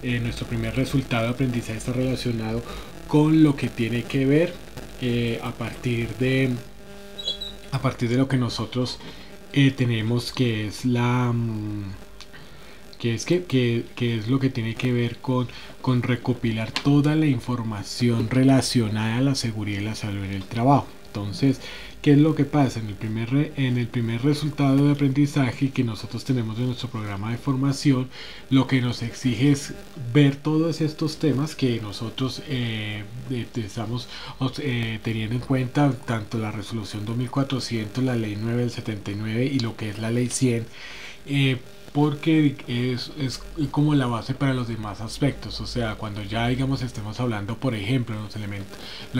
Nuestro primer resultado de aprendizaje está relacionado con lo que tiene que ver a partir de lo que nosotros tenemos, que es que es lo que tiene que ver con recopilar toda la información relacionada a la seguridad y la salud en el trabajo. Entonces, ¿qué es lo que pasa? En el primer resultado de aprendizaje que nosotros tenemos en nuestro programa de formación, lo que nos exige es ver todos estos temas que nosotros estamos teniendo en cuenta, tanto la resolución 2400, la ley 9 del 79 y lo que es la ley 100, porque es como la base para los demás aspectos. O sea, cuando ya digamos estemos hablando, por ejemplo, los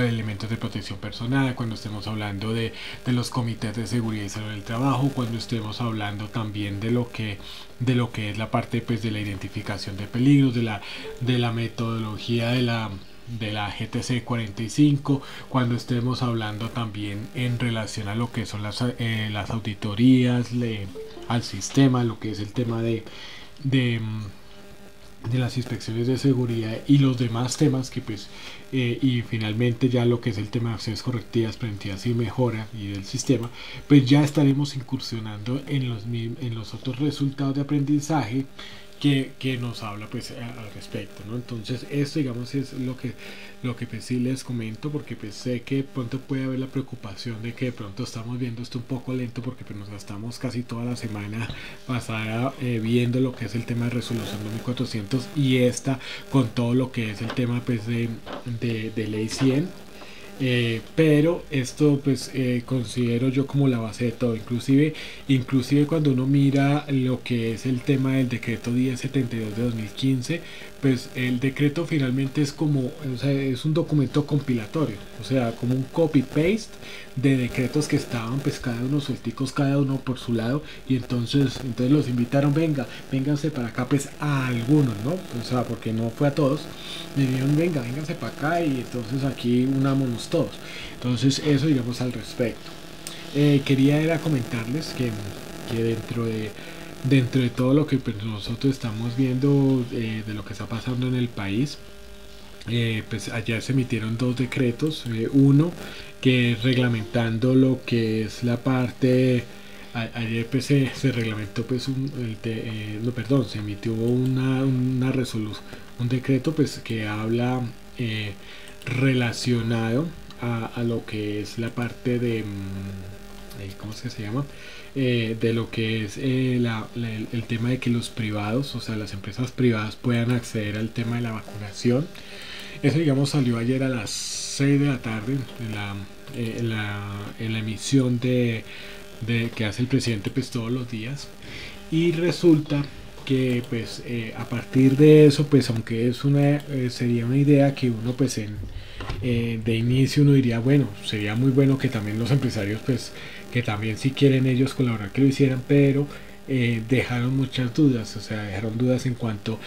elementos de protección personal, cuando estemos hablando de los comités de seguridad y salud del trabajo, cuando estemos hablando también de lo que es la parte pues de la identificación de peligros, de la metodología de la GTC 45, cuando estemos hablando también en relación a lo que son las auditorías al sistema, lo que es el tema de, de las inspecciones de seguridad y los demás temas que pues y finalmente ya lo que es el tema de acciones correctivas, preventivas y mejora y del sistema, pues ya estaremos incursionando en los otros resultados de aprendizaje que nos habla pues al respecto, ¿no? Entonces esto digamos es lo que pues sí les comento, porque pues sé que de pronto puede haber la preocupación de que de pronto estamos viendo esto un poco lento, porque pues nos gastamos casi toda la semana pasada viendo lo que es el tema de resolución 2400 y esta con todo lo que es el tema pues de ley 100. Pero esto pues considero yo como la base de todo, inclusive cuando uno mira lo que es el tema del decreto 1072 de 2015, pues el decreto finalmente es como, o sea, es un documento compilatorio, o sea, como un copy paste de decretos que estaban pues cada uno suelticos, cada uno por su lado, y entonces los invitaron, vénganse para acá pues a algunos, ¿no? O sea, porque no fue a todos, me dijeron vénganse para acá y entonces aquí unámonos todos. Entonces eso digamos al respecto. Quería era comentarles que dentro de todo lo que pues, nosotros estamos viendo de lo que está pasando en el país, pues ayer se emitieron dos decretos, uno que es reglamentando lo que es la parte. Ayer pues, se reglamentó pues no, perdón, se emitió una resolución, un decreto pues que habla relacionado a lo que es la parte de ¿cómo es que se llama? De lo que es el tema de que los privados, o sea, las empresas privadas puedan acceder al tema de la vacunación. Eso, digamos, salió ayer a las 6 de la tarde en la emisión de que hace el presidente pues todos los días. Y resulta que pues a partir de eso, pues aunque es sería una idea que uno pues de inicio uno diría, bueno, sería muy bueno que también los empresarios pues que también si quieren ellos colaborar que lo hicieran, pero dejaron muchas dudas, o sea, dejaron dudas en cuanto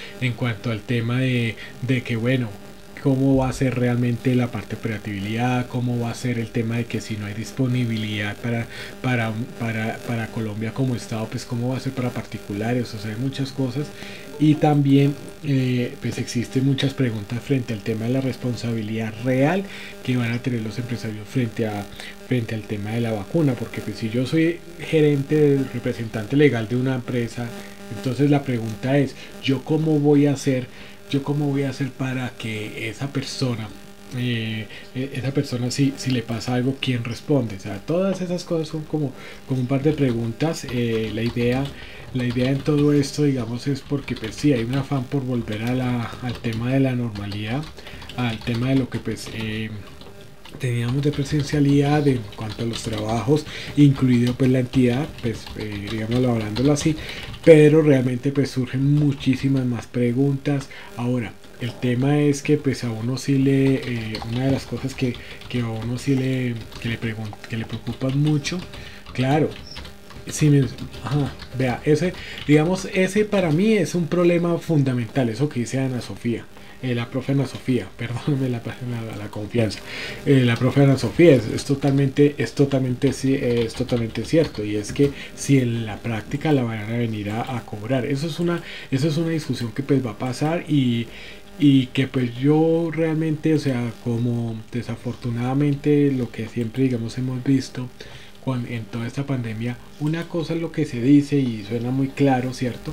al tema de que bueno, cómo va a ser realmente la parte de operatividad, cómo va a ser el tema de que si no hay disponibilidad para Colombia como estado, pues cómo va a ser para particulares, o sea, hay muchas cosas. Y también pues existen muchas preguntas frente al tema de la responsabilidad real que van a tener los empresarios frente al tema de la vacuna, porque pues si yo soy gerente, representante legal de una empresa, entonces la pregunta es, ¿yo cómo voy a hacer para que esa persona si le pasa algo, quién responde? O sea, todas esas cosas son como un par de preguntas. La idea en todo esto, digamos, es porque pues sí, hay un afán por volver al tema de la normalidad, al tema de lo que pues teníamos de presencialidad en cuanto a los trabajos, incluido pues la entidad, pues digámoslo hablándolo así, pero realmente pues surgen muchísimas más preguntas. Ahora, el tema es que pues a uno sí una de las cosas que a uno sí que le preocupan mucho, claro, Sí, ajá, vea, ese, digamos, ese para mí es un problema fundamental, eso que dice Ana Sofía, la profe Ana Sofía, perdóname la confianza, la profe Ana Sofía es totalmente cierto, y es que si en la práctica la van a venir a cobrar, eso es una discusión que pues va a pasar y que pues yo realmente, o sea, como desafortunadamente lo que siempre digamos hemos visto en toda esta pandemia, una cosa es lo que se dice y suena muy claro, ¿cierto?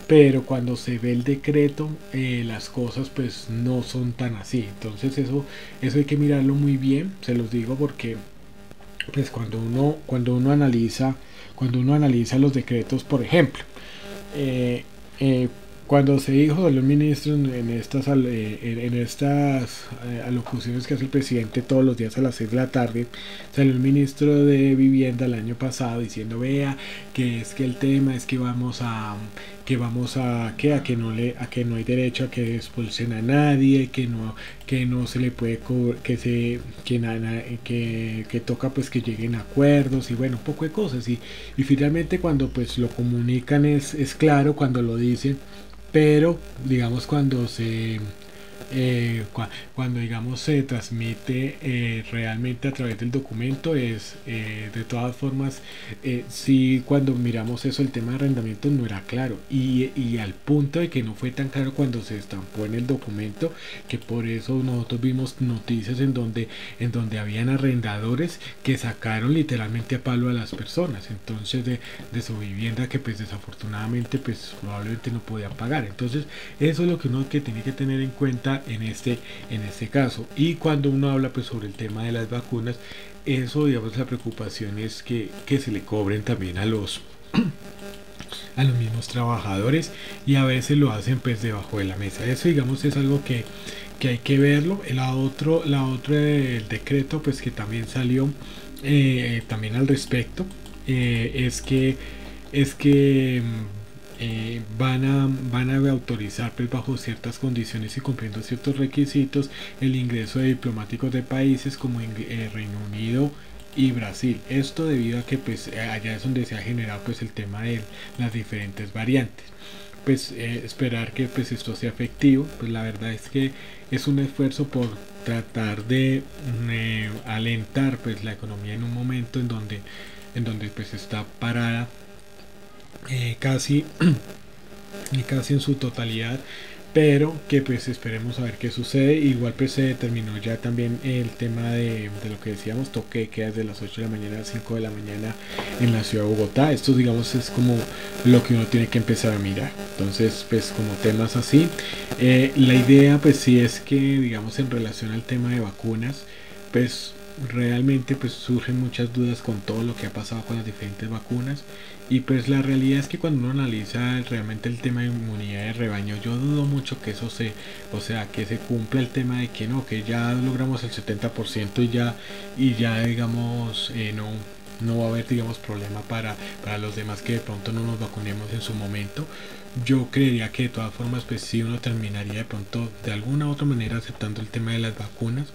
Pero cuando se ve el decreto, las cosas pues no son tan así. Entonces eso hay que mirarlo muy bien, se los digo porque pues cuando uno analiza los decretos, por ejemplo, eh, eh, cuando se dijo salió el ministro en estas alocuciones que hace el presidente todos los días a las 6 de la tarde, salió el ministro de Vivienda el año pasado diciendo, vea, que es que el tema es que vamos a que no hay derecho a que expulsen a nadie, que no se le puede que toca pues que lleguen a acuerdos y bueno, un poco de cosas y finalmente cuando pues lo comunican es claro cuando lo dicen, pero digamos cuando digamos se transmite realmente a través del documento de todas formas sí, cuando miramos eso el tema de arrendamiento no era claro y al punto de que no fue tan claro cuando se estampó en el documento, que por eso nosotros vimos noticias en donde habían arrendadores que sacaron literalmente a palo a las personas entonces de su vivienda, que pues desafortunadamente pues probablemente no podía pagar. Entonces eso es lo que uno que tiene que tener en cuenta en este caso. Y cuando uno habla pues sobre el tema de las vacunas, eso digamos la preocupación es que se le cobren también a los mismos trabajadores y a veces lo hacen pues debajo de la mesa. Eso digamos es algo que hay que verlo. La otra el decreto pues que también salió también al respecto es que van a autorizar pues, bajo ciertas condiciones y cumpliendo ciertos requisitos el ingreso de diplomáticos de países como Reino Unido y Brasil. Esto debido a que pues allá es donde se ha generado pues el tema de las diferentes variantes. Pues esperar que pues esto sea efectivo, pues la verdad es que es un esfuerzo por tratar de alentar pues la economía en un momento en donde pues está parada casi y casi en su totalidad, pero que pues esperemos a ver qué sucede. Igual pues se determinó ya también el tema de lo que decíamos, toque de queda de las 8 de la mañana a las 5 de la mañana en la ciudad de Bogotá. Esto digamos es como lo que uno tiene que empezar a mirar. Entonces pues como temas así, la idea pues sí es que digamos en relación al tema de vacunas, pues realmente pues surgen muchas dudas con todo lo que ha pasado con las diferentes vacunas y pues la realidad es que cuando uno analiza realmente el tema de inmunidad de rebaño, yo dudo mucho que eso o sea, que se cumpla el tema de que no, que ya logramos el 70% y ya digamos no va a haber digamos problema para los demás que de pronto no nos vacunemos en su momento. Yo creería que de todas formas pues sí uno terminaría de pronto de alguna u otra manera aceptando el tema de las vacunas,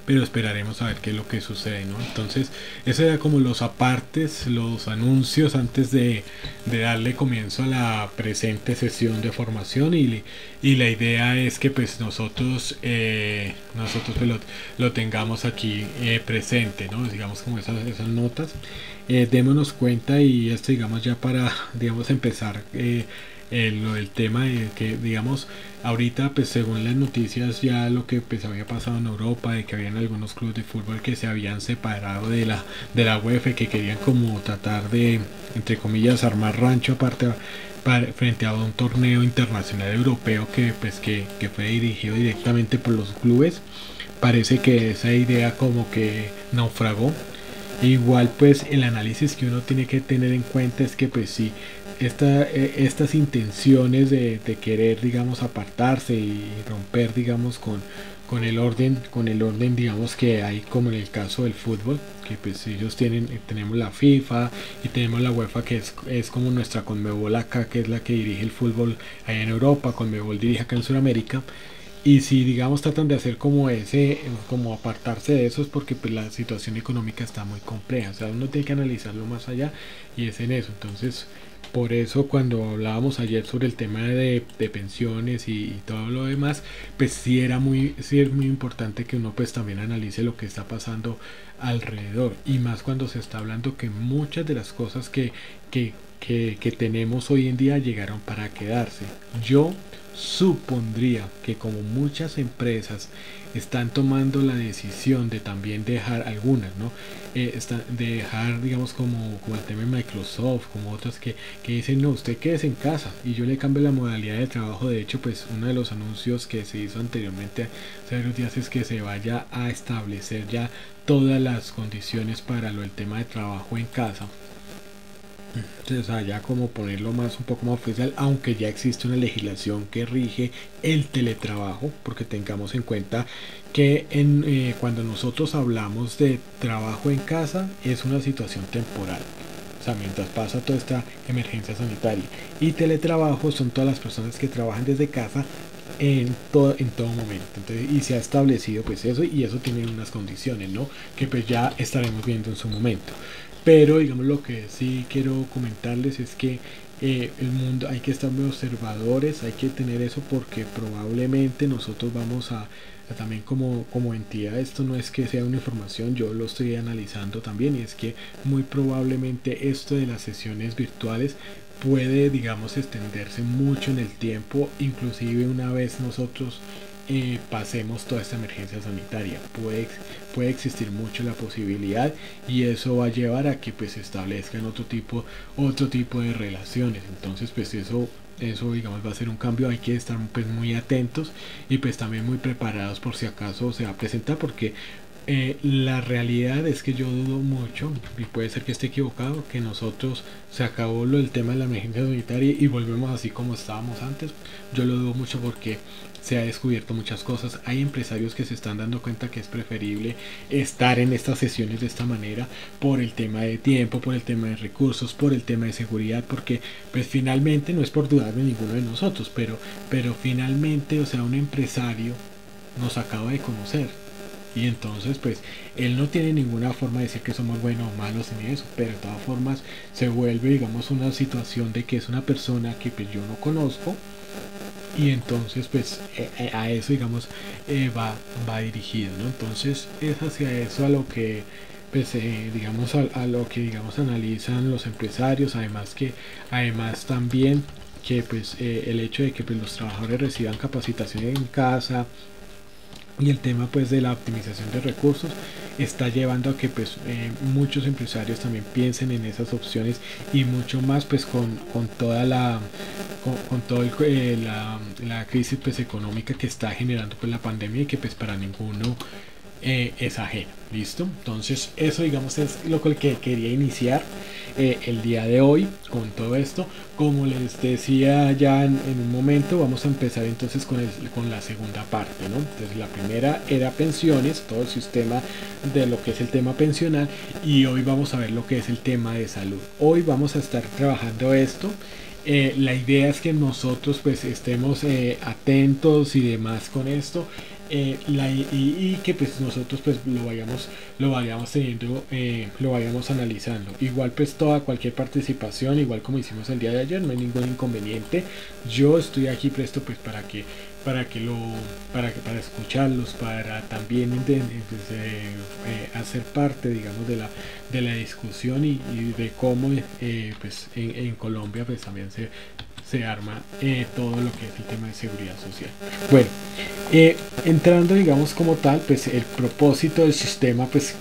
pero esperaremos a ver qué es lo que sucede, ¿no? Entonces eso era como los apartes, los anuncios antes de darle comienzo a la presente sesión de formación y la idea es que pues nosotros pues, lo tengamos aquí presente, ¿no? Digamos como esas notas, démonos cuenta y esto digamos ya para digamos empezar lo del tema de que digamos ahorita pues según las noticias ya lo que pues había pasado en Europa, de que habían algunos clubes de fútbol que se habían separado de la UEFA, que querían como tratar de entre comillas armar rancho aparte frente a un torneo internacional europeo que pues que fue dirigido directamente por los clubes. Parece que esa idea como que naufragó. Igual pues el análisis que uno tiene que tener en cuenta es que pues sí, estas intenciones de querer digamos apartarse y romper digamos con el orden digamos que hay como en el caso del fútbol, que pues ellos tenemos la FIFA y tenemos la UEFA que es como nuestra Conmebol acá, que es la que dirige el fútbol allá en Europa, Conmebol dirige acá en Sudamérica. Y si digamos tratan de hacer como ese, como apartarse de eso, es porque pues la situación económica está muy compleja, o sea, uno tiene que analizarlo más allá y es en eso. Entonces, por eso cuando hablábamos ayer sobre el tema de pensiones y todo lo demás, pues sí es muy importante que uno pues también analice lo que está pasando alrededor, y más cuando se está hablando que muchas de las cosas que tenemos hoy en día llegaron para quedarse. Yo supondría que como muchas empresas están tomando la decisión de también dejar algunas, ¿no? De dejar, digamos, como el tema de Microsoft, como otras que dicen, no, usted quédese en casa y yo le cambio la modalidad de trabajo. De hecho, pues uno de los anuncios que se hizo anteriormente hace varios días es que se vaya a establecer ya todas las condiciones para el tema de trabajo en casa. Entonces, allá como ponerlo más un poco más oficial, aunque ya existe una legislación que rige el teletrabajo, porque tengamos en cuenta que cuando nosotros hablamos de trabajo en casa es una situación temporal. O sea, mientras pasa toda esta emergencia sanitaria, y teletrabajo son todas las personas que trabajan desde casa en todo momento. Entonces, y se ha establecido pues eso, y eso tiene unas condiciones, ¿no? Que pues ya estaremos viendo en su momento. Pero digamos, lo que sí quiero comentarles es que el mundo, hay que estar muy observadores, hay que tener eso, porque probablemente nosotros vamos a también como entidad, esto no es que sea una información, yo lo estoy analizando también, y es que muy probablemente esto de las sesiones virtuales puede, digamos, extenderse mucho en el tiempo, inclusive una vez nosotros pasemos toda esta emergencia sanitaria. Puede existir mucho la posibilidad, y eso va a llevar a que pues se establezcan otro tipo de relaciones. Entonces pues eso digamos va a ser un cambio. Hay que estar pues muy atentos y pues también muy preparados por si acaso se va a presentar, porque la realidad es que yo dudo mucho, y puede ser que esté equivocado, que nosotros se acabó el tema de la emergencia sanitaria y volvemos así como estábamos antes. Yo lo dudo mucho, porque se ha descubierto muchas cosas. Hay empresarios que se están dando cuenta que es preferible estar en estas sesiones de esta manera, por el tema de tiempo, por el tema de recursos, por el tema de seguridad, porque pues finalmente, no es por dudar de ninguno de nosotros, pero finalmente, o sea, un empresario nos acaba de conocer, y entonces pues él no tiene ninguna forma de decir que somos buenos o malos ni eso, pero de todas formas se vuelve, digamos, una situación de que es una persona que pues yo no conozco, y entonces pues a eso, digamos, va dirigido, ¿no? Entonces es hacia eso a lo que pues digamos, a lo que, digamos, analizan los empresarios. Además también que pues el hecho de que pues los trabajadores reciban capacitación en casa, y el tema pues de la optimización de recursos, está llevando a que pues muchos empresarios también piensen en esas opciones, y mucho más pues con toda con todo la crisis pues económica que está generando pues la pandemia, y que pues para ninguno es ajeno. Listo, entonces eso, digamos, es lo que quería iniciar el día de hoy con todo esto. Como les decía ya en un momento, vamos a empezar entonces con la segunda parte, ¿no? Entonces la primera era pensiones, todo el sistema de lo que es el tema pensional, y hoy vamos a ver lo que es el tema de salud. Hoy vamos a estar trabajando esto. La idea es que nosotros pues estemos atentos y demás con esto, y que pues nosotros pues lo vayamos teniendo, lo vayamos analizando. Igual pues cualquier participación, igual como hicimos el día de ayer, no hay ningún inconveniente. Yo estoy aquí presto pues para escucharlos, para también hacer parte, digamos, de la discusión, y de cómo pues en Colombia pues también se arma todo lo que es el tema de seguridad social. Bueno, entrando, digamos, como tal, pues el propósito del sistema pues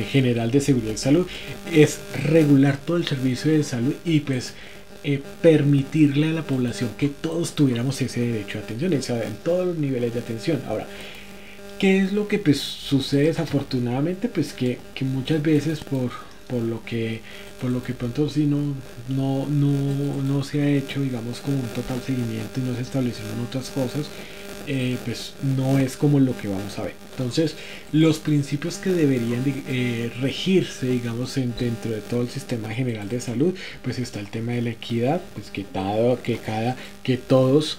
general de seguridad y salud es regular todo el servicio de salud, y pues permitirle a la población que todos tuviéramos ese derecho de atención, o sea, en todos los niveles de atención. Ahora, ¿qué es lo que pues sucede desafortunadamente? Pues que muchas veces por lo que pronto sí no se ha hecho, digamos, como un total seguimiento, y no se establecieron otras cosas, pues no es como lo que vamos a ver. Entonces, los principios que deberían regirse, digamos, dentro de todo el sistema general de salud, pues está el tema de la equidad, pues que todos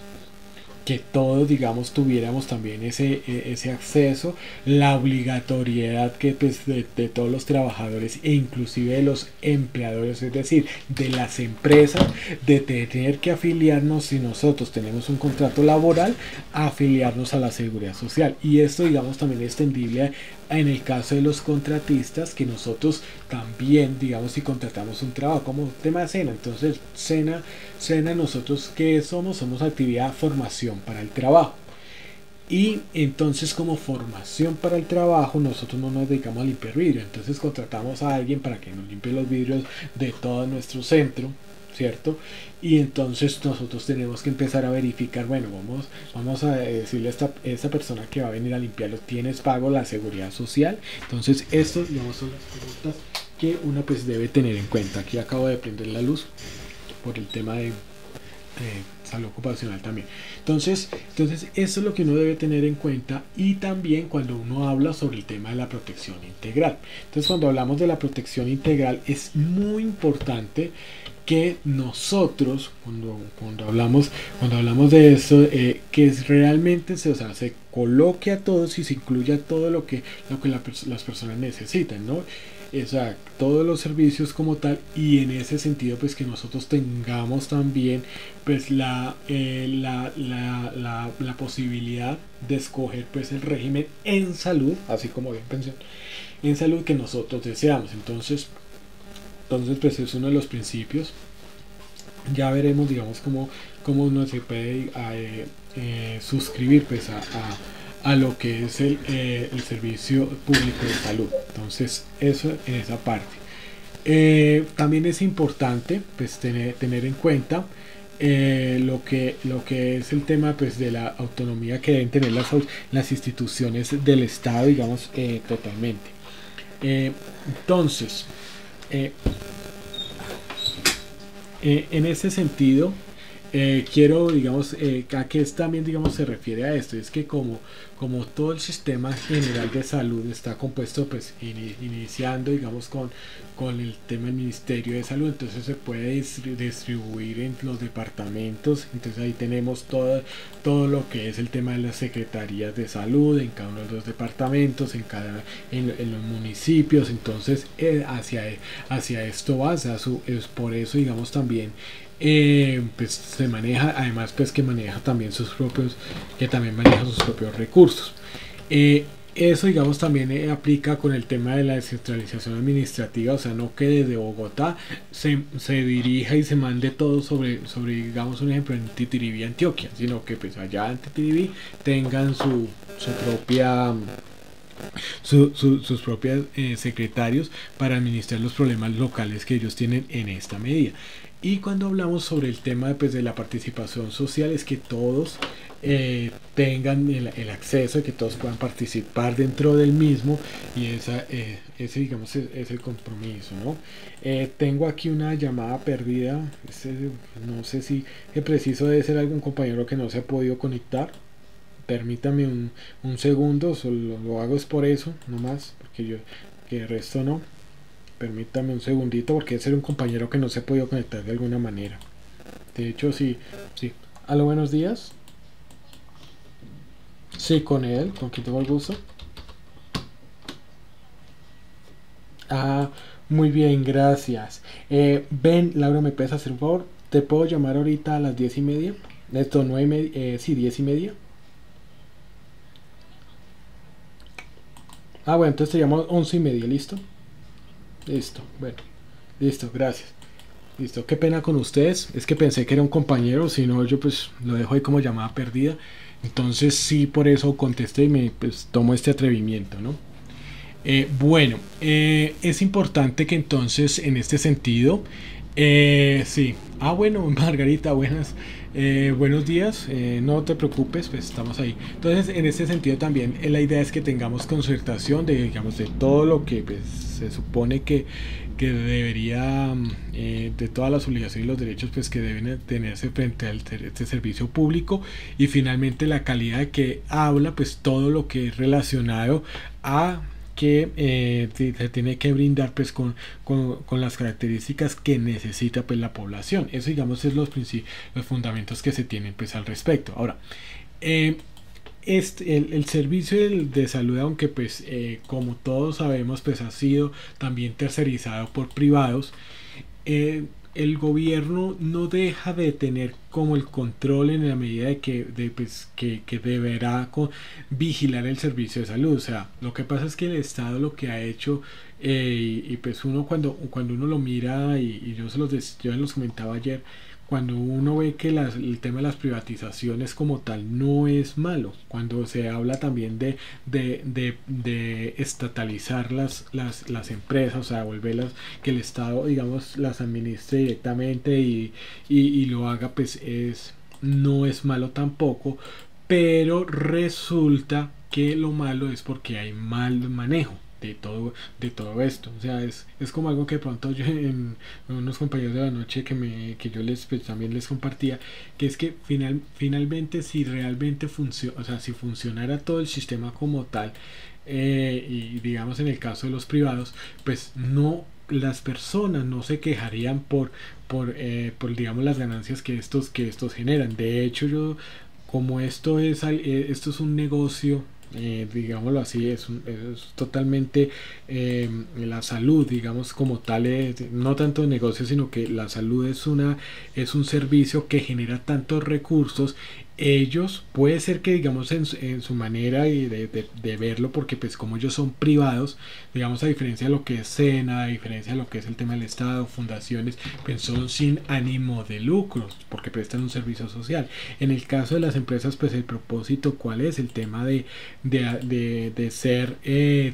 que todos, digamos, tuviéramos también ese acceso, la obligatoriedad que pues, de todos los trabajadores e inclusive de los empleadores, es decir, de las empresas, de tener que afiliarnos si nosotros tenemos un contrato laboral, afiliarnos a la seguridad social. Y esto, digamos, también es extendible en el caso de los contratistas, que nosotros también, digamos, si contratamos un trabajo como tema de SENA, entonces SENA nosotros que somos actividad formación para el trabajo. Y entonces como formación para el trabajo nosotros no nos dedicamos a limpiar vidrio, entonces contratamos a alguien para que nos limpie los vidrios de todo nuestro centro, ¿cierto? Y entonces nosotros tenemos que empezar a verificar, bueno, vamos a decirle a esta persona que va a venir a limpiarlo, ¿tienes pago la seguridad social? Entonces estos, digamos, son las preguntas que uno pues debe tener en cuenta. Aquí acabo de prender la luz por el tema de salud ocupacional también. Entonces eso es lo que uno debe tener en cuenta, y también cuando uno habla sobre el tema de la protección integral. Entonces cuando hablamos de la protección integral es muy importante que nosotros cuando hablamos de eso, que realmente se coloque a todos y se incluya todo lo que las personas necesitan, ¿no? O sea, todos los servicios como tal, y en ese sentido pues que nosotros tengamos también pues la posibilidad de escoger pues el régimen en salud, así como bien pensión, en salud que nosotros deseamos. Entonces pues es uno de los principios. Ya veremos, digamos, cómo uno se puede suscribir pues a lo que es el servicio público de salud. Entonces eso en esa parte. También es importante pues tener en cuenta lo que es el tema pues de la autonomía que deben tener las instituciones del Estado, digamos, totalmente. Entonces en ese sentido, quiero, digamos, a que también, digamos, se refiere a esto, es que como todo el sistema general de salud está compuesto, pues, iniciando, digamos, con el tema del Ministerio de Salud, entonces se puede distribuir en los departamentos, entonces ahí tenemos todo lo que es el tema de las secretarías de salud en cada uno de los departamentos, en los municipios. Entonces hacia esto va, es por eso, digamos, también pues se maneja, además pues que maneja también sus propios recursos. Eso, digamos, también aplica con el tema de la descentralización administrativa, o sea, no que desde Bogotá se dirija y se mande todo sobre, digamos, un ejemplo, en Titiribí, Antioquia, sino que pues allá en Titiribí tengan su propia sus propios secretarios para administrar los problemas locales que ellos tienen en esta medida. Y cuando hablamos sobre el tema pues, de la participación social, es que todos tengan el acceso, que todos puedan participar dentro del mismo, y ese digamos es el compromiso, ¿no? Tengo aquí una llamada perdida, no sé si es preciso, debe ser algún compañero que no se ha podido conectar. Permítame un segundo, solo lo hago es por eso, no más, porque que el resto no. Permítame un segundito, porque ese era un compañero que no se ha podido conectar de alguna manera. De hecho, sí. Aló, buenos días. Sí, con él, con quien tengo el gusto. Ah, muy bien, gracias. Ven, Laura, ¿me puedes hacer un favor? ¿Te puedo llamar ahorita a las 10:30? Esto, 9:30, sí, 10:30. Ah, bueno, entonces te llamo 11:30, ¿listo? Listo, bueno, listo, gracias. Listo, qué pena con ustedes, es que pensé que era un compañero, si no yo pues lo dejo ahí como llamada perdida. Entonces sí, por eso contesté y me pues tomo este atrevimiento, ¿no? Bueno, es importante que entonces en este sentido, sí. Ah, bueno, Margarita, buenos días, no te preocupes, pues estamos ahí. Entonces, en este sentido también la idea es que tengamos concertación digamos, de todo lo que pues, se supone que debería, de todas las obligaciones y los derechos pues que deben tenerse frente a este servicio público, y finalmente la calidad de que habla pues todo lo que es relacionado a que se tiene que brindar pues con las características que necesita pues la población. Eso, digamos, es los fundamentos que se tienen pues al respecto. Ahora, Eh, el servicio de salud, aunque pues como todos sabemos, pues ha sido también tercerizado por privados, el gobierno no deja de tener como el control en la medida de pues, que deberá vigilar el servicio de salud. O sea, lo que pasa es que el Estado lo que ha hecho, pues uno cuando uno lo mira, y yo yo los comentaba ayer, cuando uno ve que el tema de las privatizaciones como tal no es malo, cuando se habla también de estatalizar las empresas, o sea, volverlas, que el Estado, digamos, las administre directamente y lo haga, pues no es malo tampoco, pero resulta que lo malo es porque hay mal manejo de todo esto. O sea, es como algo que de pronto yo en unos compañeros de la noche que yo pues, también les compartía, que es que finalmente si realmente funciona, o sea, si funcionara todo el sistema como tal, y digamos en el caso de los privados, pues no, las personas no se quejarían por digamos las ganancias que estos generan. De hecho, yo como esto es un negocio, digámoslo así, es totalmente la salud, digamos, como tal, no tanto de negocio, sino que la salud es un servicio que genera tantos recursos. Ellos puede ser que, digamos, en su manera de verlo, porque pues como ellos son privados, digamos, a diferencia de lo que es SENA, a diferencia de lo que es el tema del Estado, fundaciones, pues son sin ánimo de lucro, porque prestan un servicio social. En el caso de las empresas, pues el propósito, ¿cuál es? El tema de ser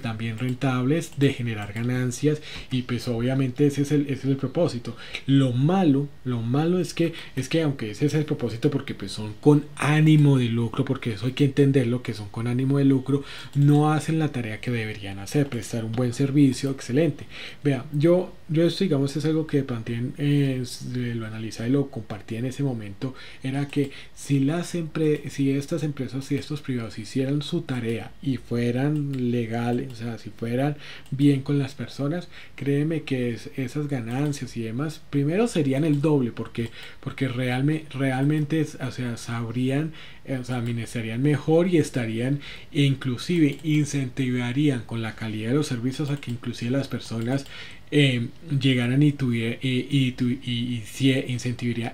también rentables, de generar ganancias, y pues obviamente ese es el propósito. Lo malo es que aunque ese es el propósito, porque pues son con ánimo de lucro, porque eso hay que entenderlo, que son con ánimo de lucro, no hacen la tarea que deberían hacer, prestar un buen servicio, excelente. Vea, yo esto, digamos, es algo que también lo analizaba y lo compartía en ese momento, era que si estas empresas, si estos privados hicieran su tarea y fueran legales, o sea, si fueran bien con las personas, créeme que esas ganancias y demás, primero serían el doble, porque realmente o sea, sabrían, o sea, administrarían mejor y estarían, e inclusive incentivarían con la calidad de los servicios a que inclusive las personas llegaran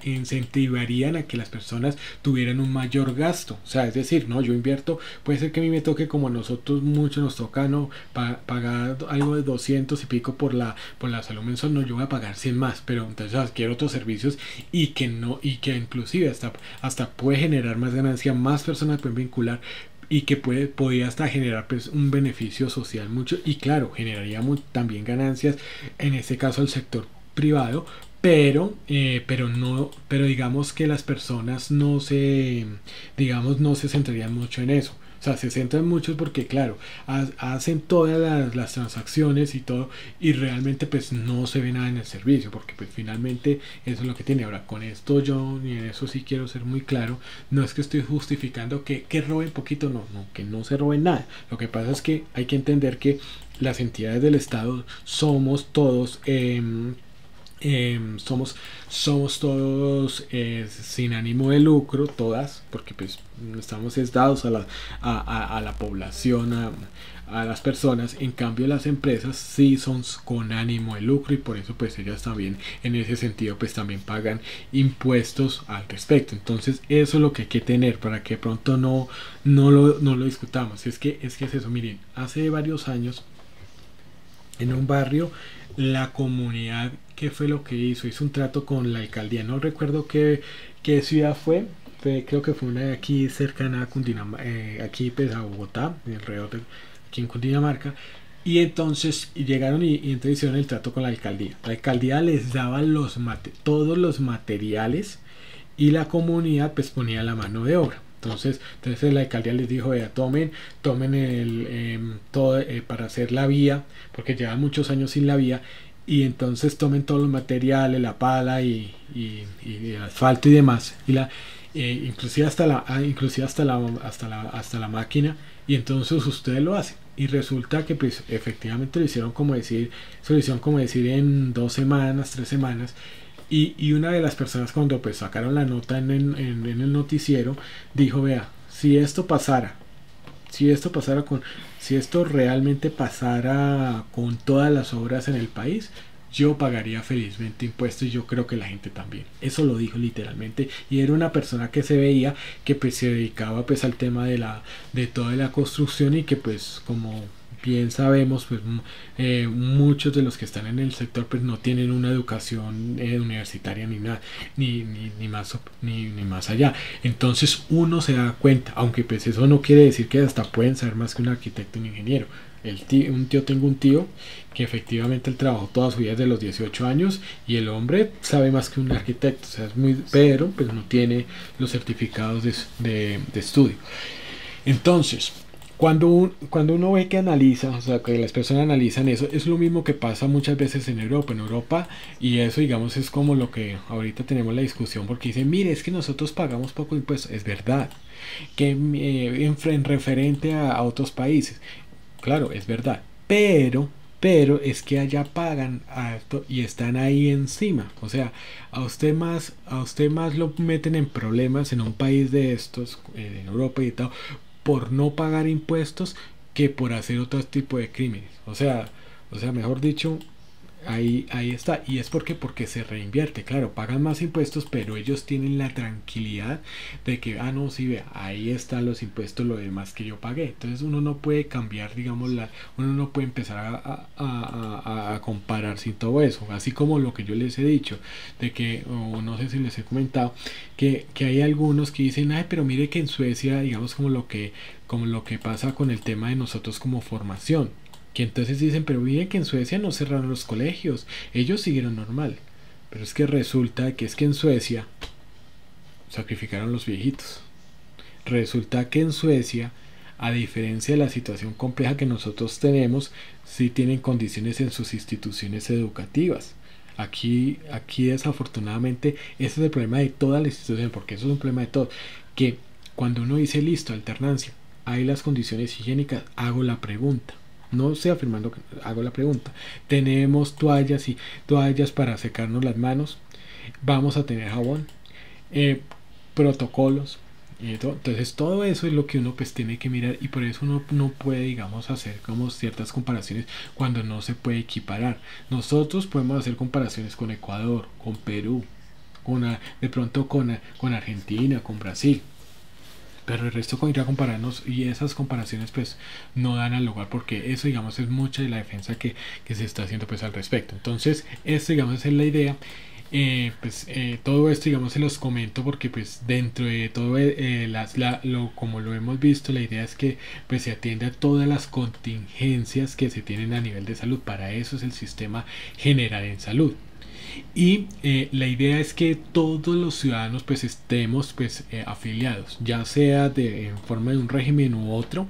incentivarían a que las personas tuvieran un mayor gasto. O sea, es decir, no, yo invierto, puede ser que a mí me toque, como a nosotros mucho nos toca, no pagar algo de 200 y pico por la salud mensual, no, yo voy a pagar 100 más, pero entonces adquiero otros servicios, y que inclusive hasta puede generar más ganancia, más personas pueden vincular, y que podría hasta generar pues un beneficio social mucho, y claro, generaría también ganancias en este caso al sector privado, pero digamos que las personas digamos, no se centrarían mucho en eso. O sea, se centran mucho porque, claro, hacen todas las transacciones y todo, y realmente pues no se ve nada en el servicio, porque pues finalmente eso es lo que tiene. Ahora, con esto yo, y en eso sí quiero ser muy claro, no es que estoy justificando que roben poquito, no, que no se roben nada. Lo que pasa es que hay que entender que las entidades del Estado somos todos... somos todos sin ánimo de lucro, todas, porque pues estamos dados a la población, a las personas. En cambio, las empresas sí son con ánimo de lucro, y por eso pues ellas también en ese sentido pues también pagan impuestos al respecto. Entonces eso es lo que hay que tener para que pronto no lo discutamos. Es eso. Miren, hace varios años en un barrio, la comunidad, ¿qué fue lo que hizo? Un trato con la alcaldía, no recuerdo qué ciudad creo que fue una de aquí cercana a Cundinamarca, aquí pues a Bogotá, alrededor de aquí en Cundinamarca. Y entonces llegaron y entonces hicieron el trato con la alcaldía. La alcaldía les daba todos los materiales, y la comunidad pues ponía la mano de obra. Entonces la alcaldía les dijo, vea, tomen todo para hacer la vía, porque llevan muchos años sin la vía, y entonces tomen todos los materiales, la pala y el asfalto y demás, inclusive hasta la máquina, y entonces ustedes lo hacen. Y resulta que pues efectivamente se lo hicieron como decir en 2 semanas, 3 semanas. Y una de las personas, cuando pues sacaron la nota en el noticiero, dijo, vea, si esto pasara, si esto pasara con, si esto realmente pasara con todas las obras en el país, yo pagaría felizmente impuestos y yo creo que la gente también. Eso lo dijo literalmente y era una persona que se veía que pues se dedicaba pues al tema de toda la construcción y que pues como bien sabemos pues muchos de los que están en el sector pues no tienen una educación universitaria ni nada ni más allá. Entonces uno se da cuenta, aunque pues eso no quiere decir que hasta pueden saber más que un arquitecto o un ingeniero. Tengo un tío que efectivamente él trabajó toda su vida desde los 18 años y el hombre sabe más que un arquitecto, o sea, es muy, pero pues no tiene los certificados de estudio. Entonces, cuando uno ve que analiza, o sea, que las personas analizan eso, es lo mismo que pasa muchas veces en Europa. En Europa, y eso, digamos, es como lo que ahorita tenemos la discusión, porque dicen, mire, es que nosotros pagamos poco impuesto. Es verdad, que en referente a otros países, claro, es verdad, pero es que allá pagan alto y están ahí encima. O sea, a usted más lo meten en problemas en un país de estos, en Europa y tal, por no pagar impuestos que por hacer otro tipo de crímenes. O sea, mejor dicho, ahí está. Y es porque se reinvierte. Claro, pagan más impuestos, pero ellos tienen la tranquilidad de que, ah, no, sí, vea, ahí están los impuestos, lo demás que yo pagué. Entonces uno no puede cambiar, digamos, uno no puede empezar a comparar sin todo eso. Así como lo que yo les he dicho, de que, o no sé si les he comentado, que hay algunos que dicen, ay, pero mire que en Suecia, digamos, como lo que pasa con el tema de nosotros como formación, que entonces dicen, pero miren que en Suecia no cerraron los colegios, ellos siguieron normal. Pero es que resulta que es que en Suecia sacrificaron los viejitos. Resulta que en Suecia, a diferencia de la situación compleja que nosotros tenemos, sí tienen condiciones en sus instituciones educativas. Aquí desafortunadamente, ese es el problema de todas las instituciones, porque eso es un problema de todo, que cuando uno dice listo, alternancia, hay las condiciones higiénicas, hago la pregunta. No estoy afirmando que hago la pregunta. Tenemos toallas y toallas para secarnos las manos. Vamos a tener jabón. Protocolos. Entonces todo eso es lo que uno pues tiene que mirar y por eso uno no puede, digamos, hacer como ciertas comparaciones cuando no se puede equiparar. Nosotros podemos hacer comparaciones con Ecuador, con Perú, de pronto con Argentina, con Brasil, pero el resto con ir a compararnos y esas comparaciones pues no dan al lugar porque eso, digamos, es mucha de la defensa que se está haciendo pues al respecto. Entonces esto, digamos, es la idea. Todo esto, digamos, se los comento porque pues dentro de todo como lo hemos visto, la idea es que pues se atiende a todas las contingencias que se tienen a nivel de salud. Para eso es el sistema general en salud. Y la idea es que todos los ciudadanos pues estemos pues afiliados, ya sea en forma de un régimen u otro.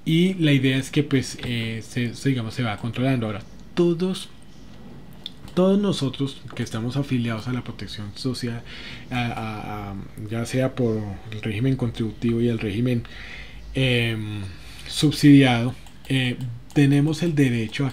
Y la idea es que pues digamos, se va controlando. Ahora, todos nosotros que estamos afiliados a la protección social, ya sea por el régimen contributivo y el régimen subsidiado, tenemos el derecho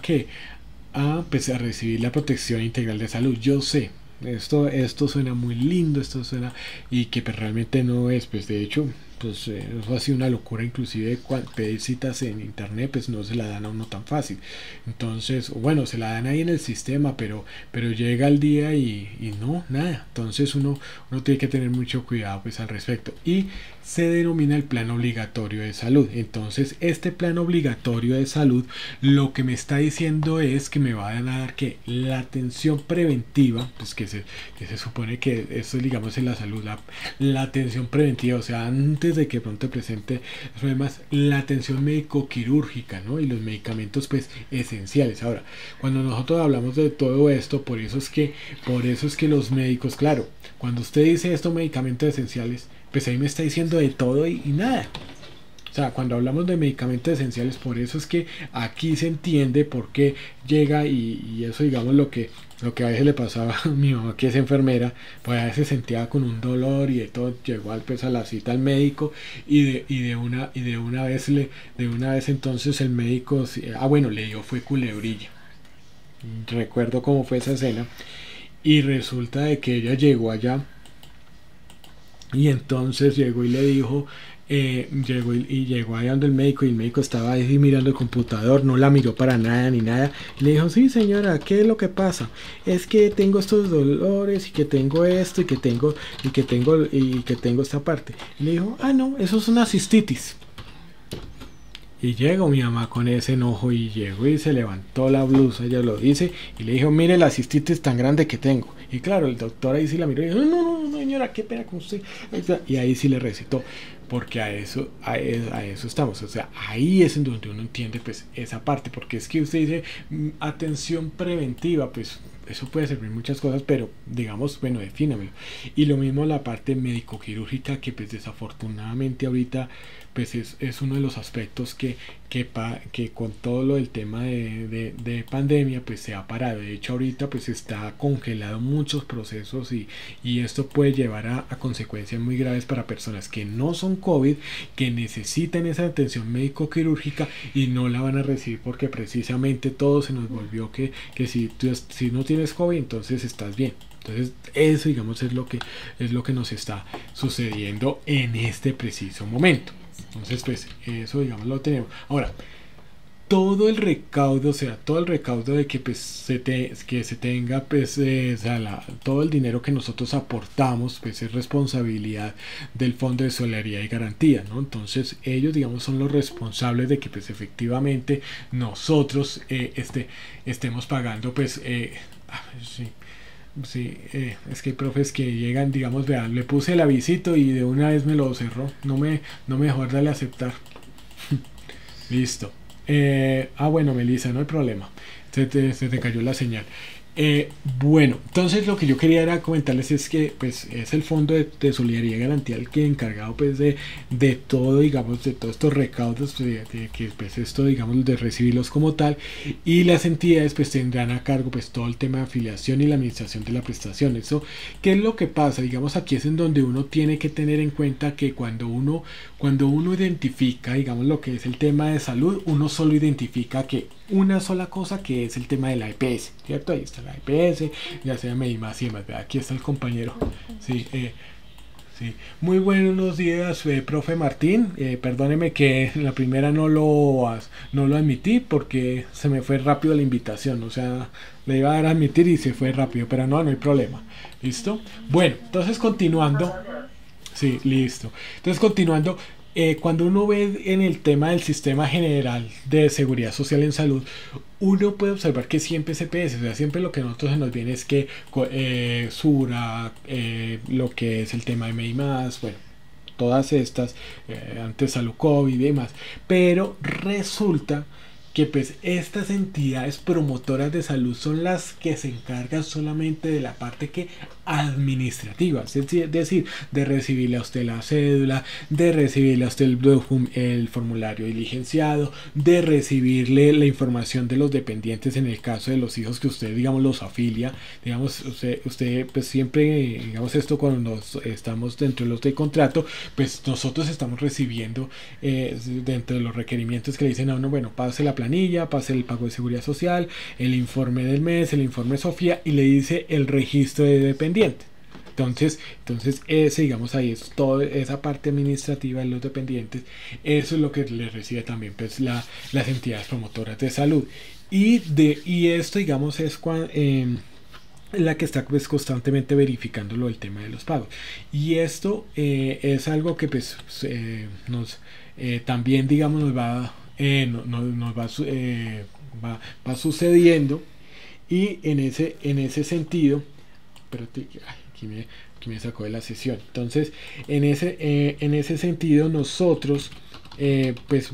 pues a recibir la protección integral de salud. Yo sé, esto suena muy lindo, esto suena, y que pues realmente no es, pues de hecho, pues eso ha sido una locura, inclusive pedir citas en internet pues no se la dan a uno tan fácil. Entonces, bueno, se la dan ahí en el sistema, pero llega el día y no, nada. Entonces uno tiene que tener mucho cuidado pues al respecto. Y se denomina el plan obligatorio de salud. Entonces este plan obligatorio de salud lo que me está diciendo es que me van a dar que la atención preventiva, pues que se supone que esto, digamos, en la salud, la atención preventiva, o sea, antes de que pronto presente problemas, la atención médico-quirúrgica, ¿no? Y los medicamentos pues esenciales. Ahora, cuando nosotros hablamos de todo esto, por eso es que los médicos, claro, cuando usted dice estos medicamentos esenciales, pues ahí me está diciendo de todo y nada. O sea, cuando hablamos de medicamentos esenciales, por eso es que aquí se entiende por qué llega y eso, digamos, lo que a veces le pasaba a mi mamá, que es enfermera, pues a veces sentía con un dolor y de todo, llegó pues a la cita al médico de una vez entonces el médico, bueno, le dio fue culebrilla. Recuerdo cómo fue esa escena y resulta de que ella llegó allá y entonces llegó y le dijo llegó ahí donde el médico, y el médico estaba ahí mirando el computador, no la miró para nada ni nada. Y le dijo, sí señora, ¿qué es lo que pasa? Es que tengo estos dolores, y que tengo esto, y que tengo esta parte. Y le dijo, ah no, eso es una cistitis. Y llegó mi mamá con ese enojo, y llegó y se levantó la blusa, ella lo dice, y le dijo, mire la cistitis tan grande que tengo. Y claro, el doctor ahí sí la miró y dijo, no, señora, qué pena con usted. Y ahí sí le recetó, porque a eso estamos. O sea, ahí es en donde uno entiende pues esa parte, porque es que usted dice, atención preventiva, pues eso puede servir muchas cosas, pero digamos, bueno, defínamelo. Y lo mismo la parte médico-quirúrgica, que pues desafortunadamente ahorita pues es uno de los aspectos que con todo lo del tema de pandemia pues se ha parado. De hecho ahorita pues está congelado muchos procesos, y esto puede llevar a consecuencias muy graves para personas que no son COVID, que necesitan esa atención médico-quirúrgica y no la van a recibir, porque precisamente todo se nos volvió que si no tienes COVID entonces estás bien. Entonces eso digamos es lo que nos está sucediendo en este preciso momento. Entonces pues eso digamos lo tenemos. Ahora, todo el recaudo, o sea, todo el recaudo de que pues que se tenga pues o sea, todo el dinero que nosotros aportamos pues es responsabilidad del Fondo de Solidaridad y Garantía, ¿no? Entonces ellos digamos son los responsables de que pues efectivamente nosotros estemos pagando pues sí. Sí, es que hay profes que llegan, digamos, vean, le puse el avisito y de una vez me lo cerró. No me dejó darle a aceptar. Listo. Bueno, Melissa, no hay problema. Se te cayó la señal. Bueno, entonces lo que yo quería era comentarles es que pues es el Fondo de Solidaridad y Garantía el que encargado pues de todo, digamos, de todos estos recaudos, de que pues esto, digamos, de recibirlos como tal, y las entidades pues tendrán a cargo pues todo el tema de afiliación y la administración de la prestación. Eso, ¿qué es lo que pasa? Digamos, aquí es en donde uno tiene que tener en cuenta que cuando uno identifica, digamos, lo que es el tema de salud, uno solo identifica que una sola cosa, que es el tema de la EPS, ¿cierto? Ahí está la EPS, ya sea y más y más. Aquí está el compañero. Sí, sí. Muy buenos días, profe Martín. Perdóneme que en la primera no lo admití porque se me fue rápido la invitación. O sea, le iba a dar a admitir y se fue rápido, pero no hay problema. ¿Listo? Bueno, entonces continuando. Sí, listo. Entonces continuando. Cuando uno ve en el tema del Sistema General de Seguridad Social en Salud, uno puede observar que siempre CPS, o sea, siempre lo que a nosotros se nos viene es que SURA, lo que es el tema de MEI+, bueno, todas estas, antes Salud COVID y demás, pero resulta que pues estas entidades promotoras de salud son las que se encargan solamente de la parte que administrativa, es decir, de recibirle a usted la cédula, de recibirle a usted el formulario diligenciado, de recibirle la información de los dependientes en el caso de los hijos que usted, digamos, los afilia. Digamos, usted pues siempre, digamos, esto cuando estamos dentro de los de contrato, pues nosotros estamos recibiendo dentro de los requerimientos que le dicen a uno, bueno, pase la planilla, pase el pago de seguridad social, el informe del mes, el informe Sofía, y le dice el registro de dependientes. Entonces ese, digamos, ahí es toda esa parte administrativa de los dependientes. Eso es lo que le recibe también pues las entidades promotoras de salud, y esto, digamos, es la que está pues constantemente verificando el tema de los pagos. Y esto es algo que pues nos también, digamos, nos va sucediendo. Y en ese sentido, espérate, aquí me sacó de la sesión. Entonces en ese sentido nosotros pues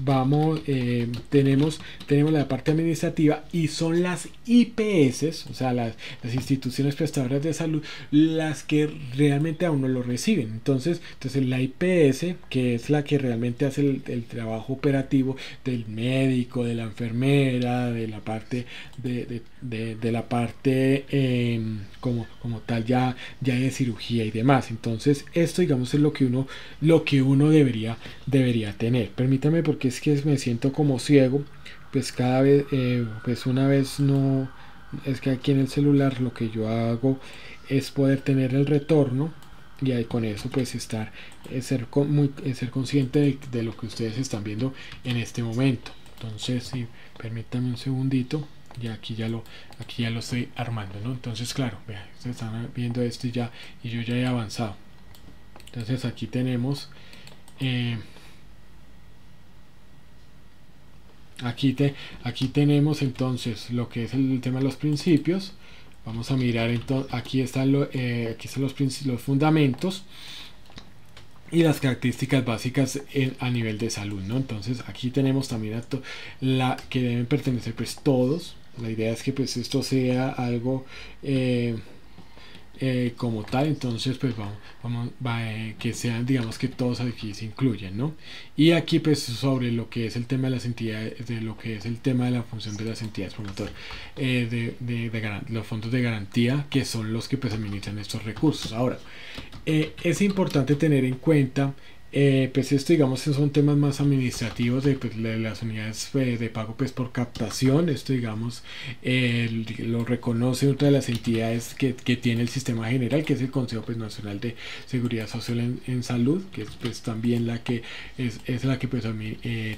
tenemos la parte administrativa, y son las IPS, o sea, las instituciones prestadoras de salud, las que realmente a uno lo reciben. Entonces la IPS, que es la que realmente hace el trabajo operativo del médico, de la enfermera, de la parte de la parte como tal ya de cirugía y demás. Entonces esto, digamos, es lo que uno debería tener. Permítame, porque es que me siento como ciego, pues cada vez, pues una vez no, es que aquí en el celular lo que yo hago es poder tener el retorno, y ahí con eso pues ser consciente de lo que ustedes están viendo en este momento. Entonces sí, permítanme un segundito, y aquí ya lo estoy armando, ¿no? Entonces claro, vean, ustedes están viendo esto y yo ya he avanzado. Entonces aquí tenemos aquí tenemos entonces lo que es el tema de los principios. Vamos a mirar entonces, aquí están los fundamentos y las características básicas a nivel de salud, ¿no? Entonces aquí tenemos también la que deben pertenecer pues todos. La idea es que pues esto sea algo como tal, entonces pues que sean, digamos, que todos aquí se incluyen, ¿no? Y aquí pues sobre lo que es el tema de las entidades, de lo que es el tema de la función de las entidades promotoras, los fondos de garantía, que son los que pues administran estos recursos. Ahora, es importante tener en cuenta pues esto, digamos, son temas más administrativos de las unidades de pago pues por captación. Esto, digamos, lo reconoce otra de las entidades que tiene el sistema general, que es el Consejo pues Nacional de Seguridad Social en Salud, que es pues también la que es la que pues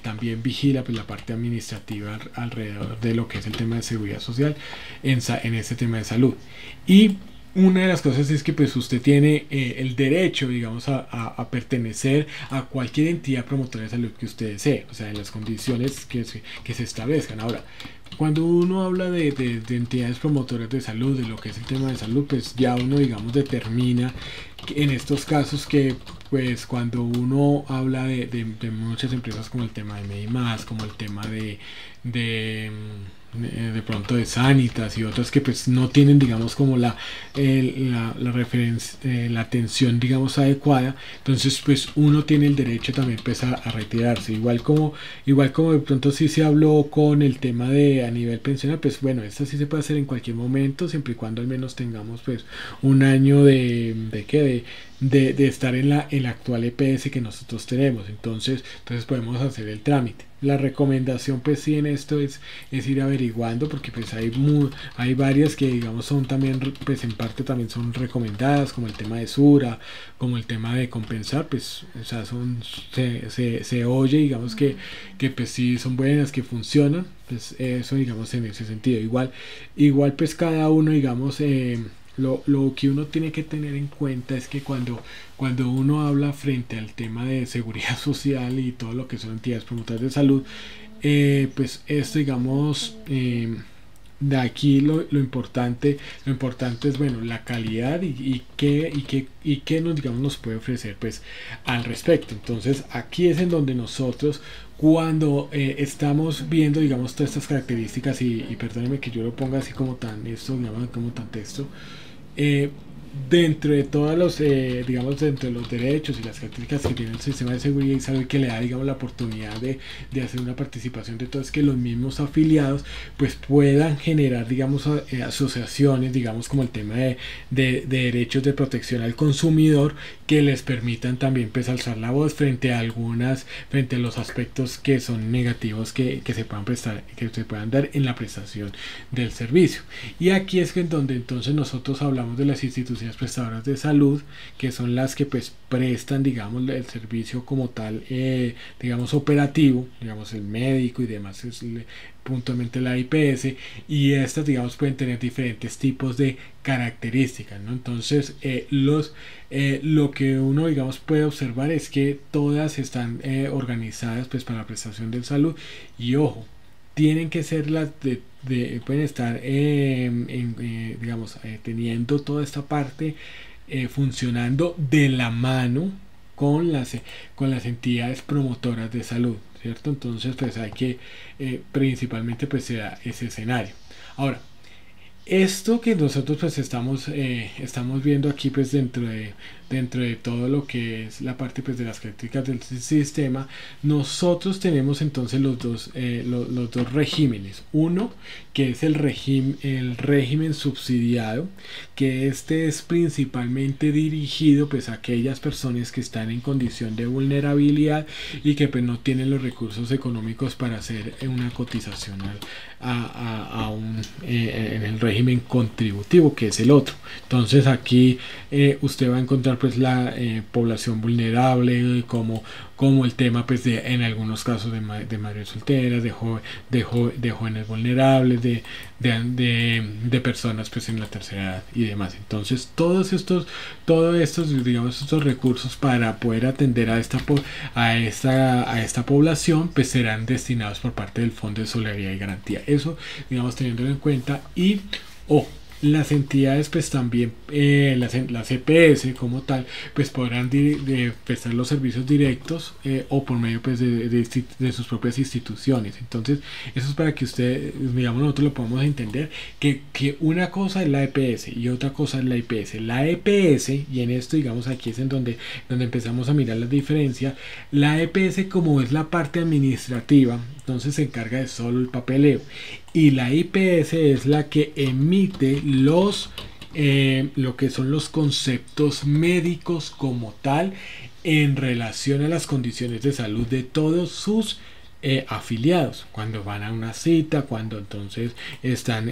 también vigila pues la parte administrativa alrededor de lo que es el tema de seguridad social en este tema de salud. Y una de las cosas es que pues usted tiene el derecho, digamos, a pertenecer a cualquier entidad promotora de salud que usted desee, o sea, en las condiciones que se establezcan. Ahora, cuando uno habla de entidades promotoras de salud, de lo que es el tema de salud, pues ya uno, digamos, determina en estos casos que pues cuando uno habla de muchas empresas, como el tema de Medimás, como el tema de pronto de Sanitas y otras que pues no tienen, digamos, como la referencia, la atención, digamos, adecuada, entonces pues uno tiene el derecho también pues a retirarse, igual como de pronto sí se habló con el tema de a nivel pensional, pues bueno, esto sí se puede hacer en cualquier momento, siempre y cuando al menos tengamos pues un año de estar en la actual EPS que nosotros tenemos. Entonces podemos hacer el trámite. La recomendación pues sí en esto es ir averiguando, porque pues hay varias que, digamos, son también pues en parte también son recomendadas, como el tema de Sura, como el tema de compensar, pues o sea, se oye, digamos, que pues sí son buenas, que funcionan, pues eso, digamos, en ese sentido. Igual pues cada uno, digamos, lo que uno tiene que tener en cuenta es que cuando uno habla frente al tema de seguridad social y todo lo que son entidades promotoras de salud, pues esto, digamos, de aquí lo importante es, bueno, la calidad y qué nos, digamos, nos puede ofrecer pues al respecto. Entonces aquí es en donde nosotros, cuando estamos viendo, digamos, todas estas características, y perdónenme que yo lo ponga así como tan esto, digamos, como tan texto, dentro de todos los digamos, dentro de los derechos y las características que tiene el sistema de seguridad y salud, que le da, digamos, la oportunidad de hacer una participación de todos, que los mismos afiliados pues puedan generar, digamos, asociaciones, digamos, como el tema de derechos de protección al consumidor, que les permitan también pues alzar la voz frente a los aspectos que son negativos que se puedan prestar, que se puedan dar en la prestación del servicio. Y aquí es en donde entonces nosotros hablamos de las instituciones prestadoras de salud, que son las que pues prestan, digamos, el servicio como tal, digamos, operativo, digamos, el médico y demás, es puntualmente la IPS, y estas, digamos, pueden tener diferentes tipos de características, ¿no? Entonces lo que uno, digamos, puede observar es que todas están organizadas pues para la prestación de salud, y ojo, tienen que ser las pueden estar digamos, teniendo toda esta parte funcionando de la mano con las entidades promotoras de salud, ¿cierto? Entonces pues hay que principalmente pues se da ese escenario. Ahora, esto que nosotros pues estamos viendo aquí pues dentro de todo lo que es la parte pues de las características del sistema, nosotros tenemos entonces los dos regímenes. Uno, que es el régimen subsidiado, que este es principalmente dirigido pues a aquellas personas que están en condición de vulnerabilidad y que pues no tienen los recursos económicos para hacer una cotización en el régimen contributivo, que es el otro. Entonces aquí usted va a encontrar contar pues la población vulnerable, como el tema pues de en algunos casos de madres solteras, de jóvenes vulnerables, de personas pues en la tercera edad y demás. Entonces todos estos digamos estos recursos para poder atender a esta población pues serán destinados por parte del Fondo de Solidaridad y Garantía. Eso digamos teniéndolo en cuenta. Y las entidades pues también las EPS como tal pues podrán prestar los servicios directos o por medio pues de sus propias instituciones. Entonces eso es para que usted digamos nosotros lo podamos entender que una cosa es la EPS y otra cosa es la IPS. La EPS, y en esto digamos aquí es en donde empezamos a mirar la diferencia. La EPS, como es la parte administrativa, entonces se encarga de solo el papeleo, y la IPS es la que emite lo que son los conceptos médicos como tal en relación a las condiciones de salud de todos sus afiliados, cuando van a una cita, cuando entonces están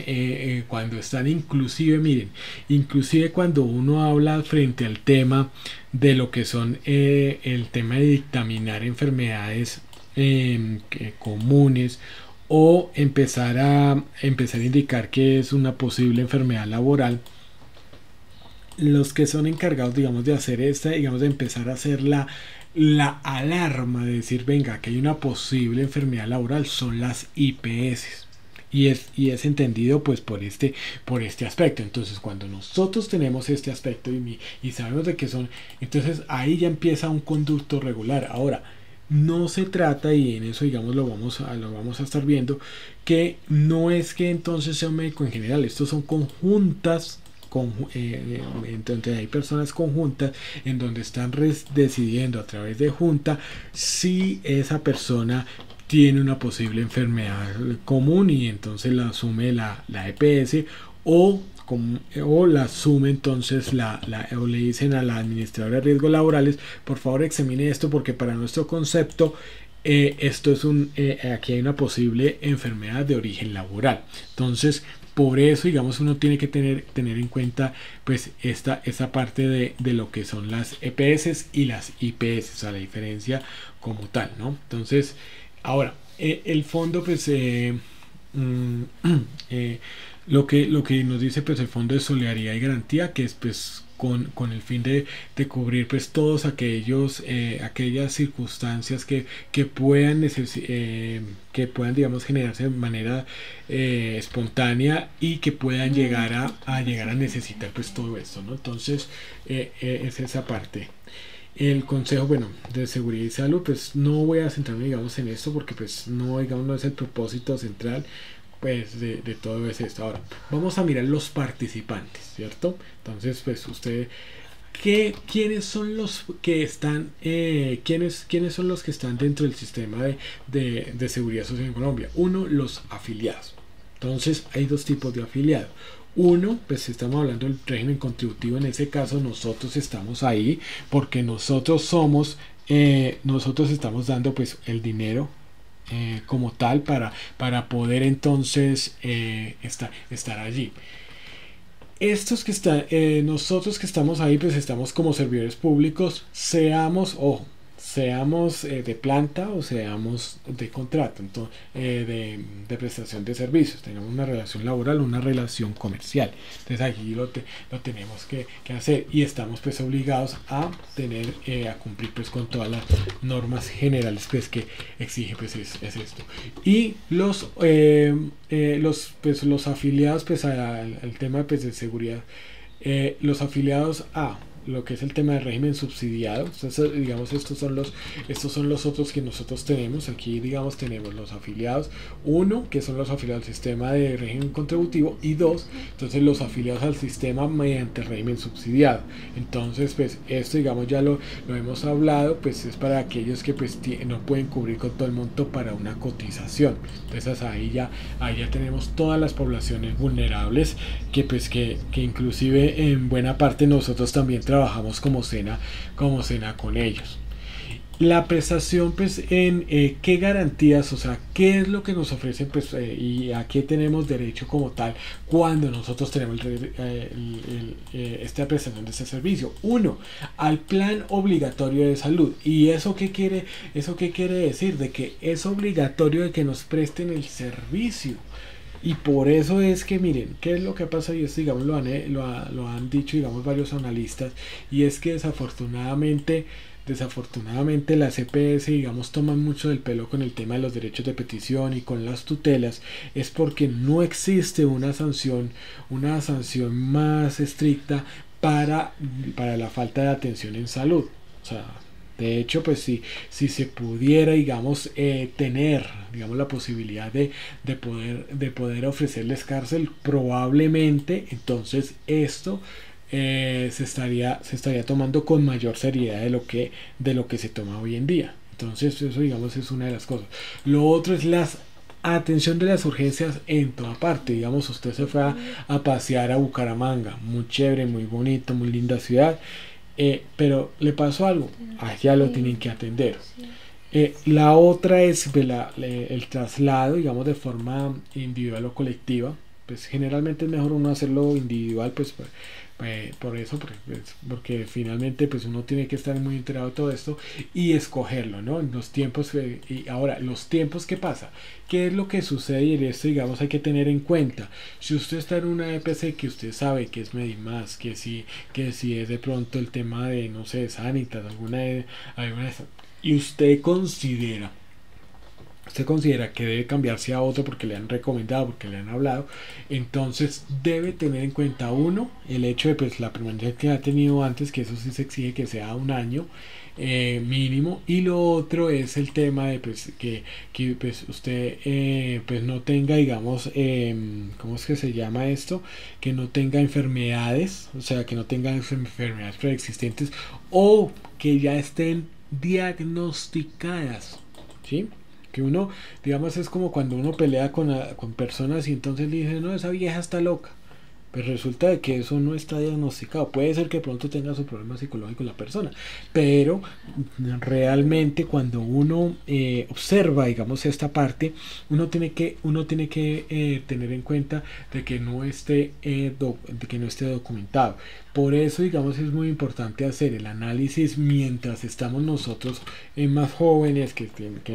inclusive, miren, inclusive cuando uno habla frente al tema de lo que son el tema de dictaminar enfermedades comunes, o empezar a indicar que es una posible enfermedad laboral. Los que son encargados digamos de hacer digamos de empezar a hacer la alarma de decir venga que hay una posible enfermedad laboral son las IPS, y es entendido pues por este aspecto. Entonces cuando nosotros tenemos este aspecto y sabemos de qué son, entonces ahí ya empieza un conducto regular. Ahora no se trata, y en eso digamos lo vamos a estar viendo, que no es que entonces sea un médico en general. Estos son conjuntas, entonces hay personas conjuntas en donde están decidiendo a través de junta si esa persona tiene una posible enfermedad común, y entonces la asume la EPS, o la asume entonces o le dicen a la administradora de riesgos laborales, por favor examine esto porque para nuestro concepto esto es aquí hay una posible enfermedad de origen laboral. Entonces por eso digamos uno tiene que tener en cuenta pues esta parte de lo que son las EPS y las IPS, o sea, la diferencia como tal, ¿no? Entonces ahora el fondo pues lo que nos dice pues el Fondo de Solidaridad y Garantía, que es pues con el fin de cubrir pues todos aquellas circunstancias que puedan digamos generarse de manera espontánea y que puedan llegar a necesitar pues todo esto, ¿no? Entonces es esa parte. El Consejo, bueno, de Seguridad y Salud, pues no voy a centrarme digamos en esto porque pues no es el propósito central pues de todo es esto. Ahora vamos a mirar los participantes, ¿cierto? Entonces pues usted, ¿quiénes son los que están quiénes son los que están dentro del sistema de seguridad social en Colombia? Uno, los afiliados. Entonces hay dos tipos de afiliados. Uno, pues estamos hablando del régimen contributivo. En ese caso nosotros estamos ahí porque nosotros estamos dando pues el dinero como tal para poder entonces estar allí. Estos que están, nosotros que estamos ahí pues estamos como servidores públicos, seamos de planta o seamos de contrato, entonces, de prestación de servicios, tengamos una relación laboral, una relación comercial. Entonces aquí lo tenemos que hacer, y estamos pues obligados a cumplir pues con todas las normas generales pues que exige pues es esto. Y los afiliados pues al tema pues de seguridad, los afiliados a lo que es el tema del régimen subsidiado. Entonces, digamos estos son los otros que nosotros tenemos aquí. Digamos tenemos los afiliados, uno que son los afiliados al sistema de régimen contributivo, y dos, entonces los afiliados al sistema mediante régimen subsidiado. Entonces pues esto digamos ya lo hemos hablado, pues es para aquellos que pues no pueden cubrir con todo el monto para una cotización. Entonces ahí ya tenemos todas las poblaciones vulnerables que pues que inclusive en buena parte nosotros también trabajamos como SENA con ellos. La prestación, pues, en qué garantías, o sea, qué es lo que nos ofrecen, pues, y a qué tenemos derecho como tal cuando nosotros tenemos esta prestación de este servicio. Uno, al plan obligatorio de salud. ¿Y eso qué quiere decir? De que es obligatorio de que nos presten el servicio. Y por eso es que miren, ¿qué es lo que pasa? Y esto, digamos, lo han dicho, digamos, varios analistas, y es que desafortunadamente las EPS, digamos, toman mucho del pelo con el tema de los derechos de petición y con las tutelas, es porque no existe una sanción más estricta para la falta de atención en salud. O sea, de hecho, pues si se pudiera, digamos, tener, digamos, la posibilidad de poder ofrecerles cárcel, probablemente entonces esto se estaría tomando con mayor seriedad de lo que se toma hoy en día. Entonces, eso, digamos, es una de las cosas. Lo otro es la atención de las urgencias en toda parte. Digamos, usted se fue a pasear a Bucaramanga, muy chévere, muy bonito, muy linda ciudad, pero le pasó algo, allá lo tienen que atender. La otra es el traslado, digamos, de forma individual o colectiva. Pues generalmente es mejor uno hacerlo individual, por eso, porque finalmente pues uno tiene que estar muy enterado de todo esto y escogerlo, ¿no? En los tiempos, y ahora, los tiempos, ¿qué pasa? ¿Qué es lo que sucede? Y en esto, digamos, hay que tener en cuenta. Si usted está en una EPC que usted sabe que es Medimás, que si es de pronto el tema de, no sé, Sanitas, alguna de esas, y usted considera que debe cambiarse a otro porque le han recomendado, porque le han hablado, entonces debe tener en cuenta uno, el hecho de pues la permanencia que ha tenido antes, que eso sí se exige que sea un año mínimo, y lo otro es el tema de pues que pues usted pues no tenga, digamos, ¿cómo es que se llama esto? Que no tenga enfermedades, o sea, que no tenga enfermedades preexistentes o que ya estén diagnosticadas, ¿sí? Que uno, digamos, es como cuando uno pelea con personas y entonces le dicen, no, esa vieja está loca. Pues resulta de que eso no está diagnosticado. Puede ser que pronto tenga su problema psicológico la persona, pero realmente cuando uno observa, digamos, esta parte, uno tiene que tener en cuenta de que de que no esté documentado. Por eso, digamos, es muy importante hacer el análisis mientras estamos nosotros más jóvenes, que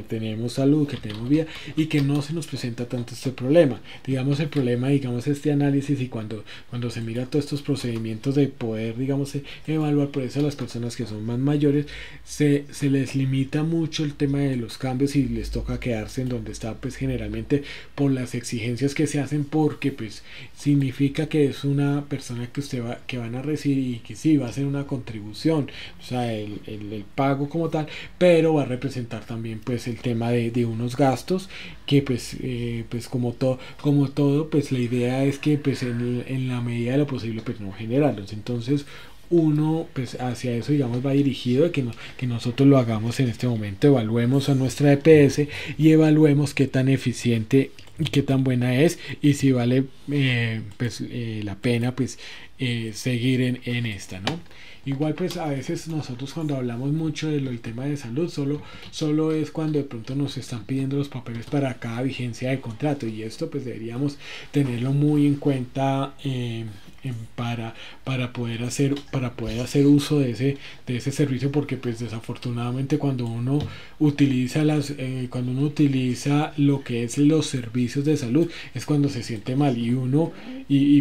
tenemos salud, que tenemos vida y que no se nos presenta tanto este problema. Digamos, el problema, digamos, este análisis y cuando se mira todos estos procedimientos de poder, digamos, evaluar, por eso a las personas que son más mayores se les limita mucho el tema de los cambios y les toca quedarse en donde está, pues generalmente por las exigencias que se hacen, porque pues significa que es una persona que van a recibir y que sí va a hacer una contribución, o sea, el pago como tal, pero va a representar también pues el tema de unos gastos que pues como todo pues la idea es que pues en la medida de lo posible pues no generarlos. Entonces uno pues hacia eso, digamos, va dirigido de que nosotros lo hagamos en este momento, evaluemos a nuestra EPS y evaluemos qué tan eficiente y qué tan buena es y si vale la pena pues seguir en esta, ¿no? Igual pues a veces nosotros cuando hablamos mucho del tema de salud solo es cuando de pronto nos están pidiendo los papeles para cada vigencia de contrato, y esto pues deberíamos tenerlo muy en cuenta para poder hacer uso de ese servicio, porque pues desafortunadamente cuando uno utiliza lo que es los servicios de salud es cuando se siente mal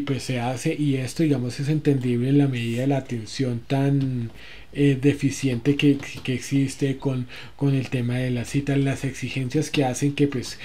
pues se hace, y esto digamos es entendible en la medida de la atención tan deficiente que existe con el tema de las citas, las exigencias que hacen que pues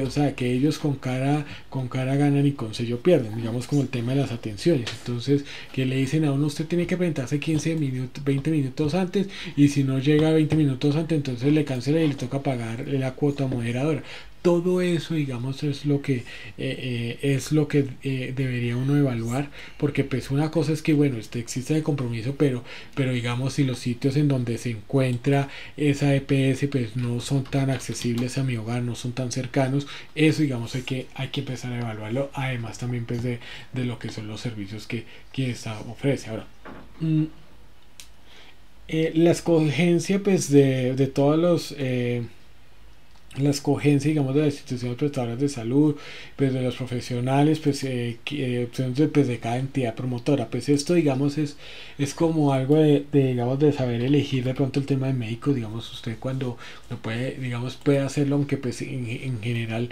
o sea, que ellos con cara ganan y con sello pierden, digamos, como el tema de las atenciones. Entonces que le dicen a uno, usted tiene que presentarse 15 minutos 20 minutos antes, y si no llega 20 minutos antes entonces le cancela y le toca pagar la cuota moderadora. Todo eso, digamos, es lo que debería uno evaluar, porque pues una cosa es que bueno, existe el compromiso, pero digamos, si los sitios en donde se encuentra esa EPS pues no son tan accesibles a mi hogar, no son tan cercanos, eso digamos hay que empezar a evaluarlo, además también pues de lo que son los servicios que esta ofrece. Ahora, La escogencia pues de todos los la escogencia, digamos, de las instituciones prestadoras de salud, pues de los profesionales, pues, pues, de cada entidad promotora. Pues esto, digamos, es como algo digamos, de saber elegir de pronto el tema de médico, digamos, usted cuando lo puede, digamos, puede hacerlo, aunque pues en general,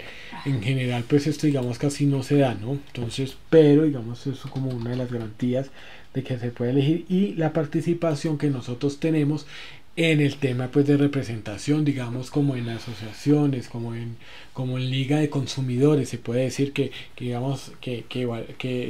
pues esto, digamos, casi no se da, ¿no? Entonces, pero, digamos, eso como una de las garantías de que se puede elegir y la participación que nosotros tenemos en el tema pues de representación, digamos como en asociaciones, como en liga de consumidores, se puede decir digamos que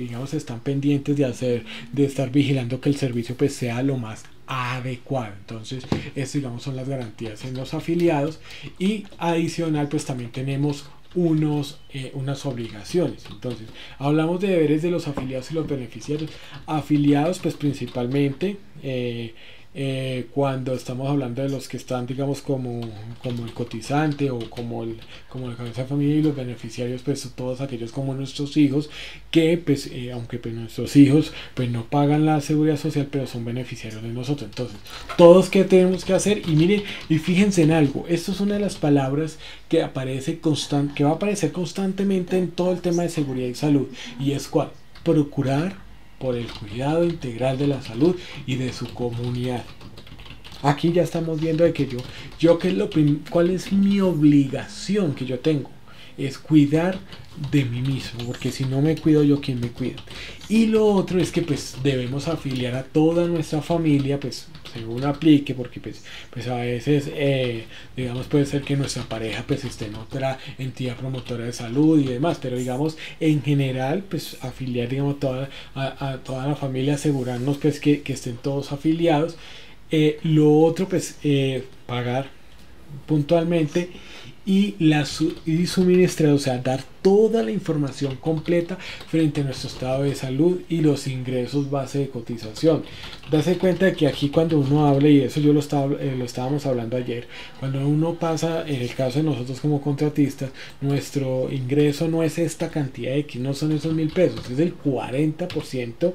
digamos están pendientes de hacer, de estar vigilando que el servicio pues sea lo más adecuado. Entonces esto digamos son las garantías en los afiliados y adicional pues también tenemos unas obligaciones. Entonces hablamos de deberes de los afiliados y los beneficiarios. Afiliados pues principalmente cuando estamos hablando de los que están digamos como el cotizante o como el cabeza de familia, y los beneficiarios pues todos aquellos como nuestros hijos que pues aunque pues nuestros hijos pues no pagan la seguridad social pero son beneficiarios de nosotros. Entonces todos que tenemos que hacer y miren y fíjense en algo, esto es una de las palabras que que va a aparecer constantemente en todo el tema de seguridad y salud, y es cuál: procurar por el cuidado integral de la salud y de su comunidad. Aquí ya estamos viendo de que yo qué es cuál es mi obligación que yo tengo, es cuidar de mí mismo, porque si no me cuido yo, ¿quién me cuida? Y lo otro es que pues debemos afiliar a toda nuestra familia, pues según aplique, porque pues a veces digamos puede ser que nuestra pareja pues esté en otra entidad promotora de salud y demás, pero digamos en general pues afiliar digamos a toda la familia, asegurarnos pues que estén todos afiliados. Lo otro pues pagar puntualmente y suministrar, o sea, dar toda la información completa frente a nuestro estado de salud y los ingresos base de cotización. Dase cuenta de que aquí cuando uno habla, y eso lo estábamos hablando ayer, cuando uno pasa, en el caso de nosotros como contratistas, nuestro ingreso no es esta cantidad de X, no son esos 1.000 pesos, es el 40%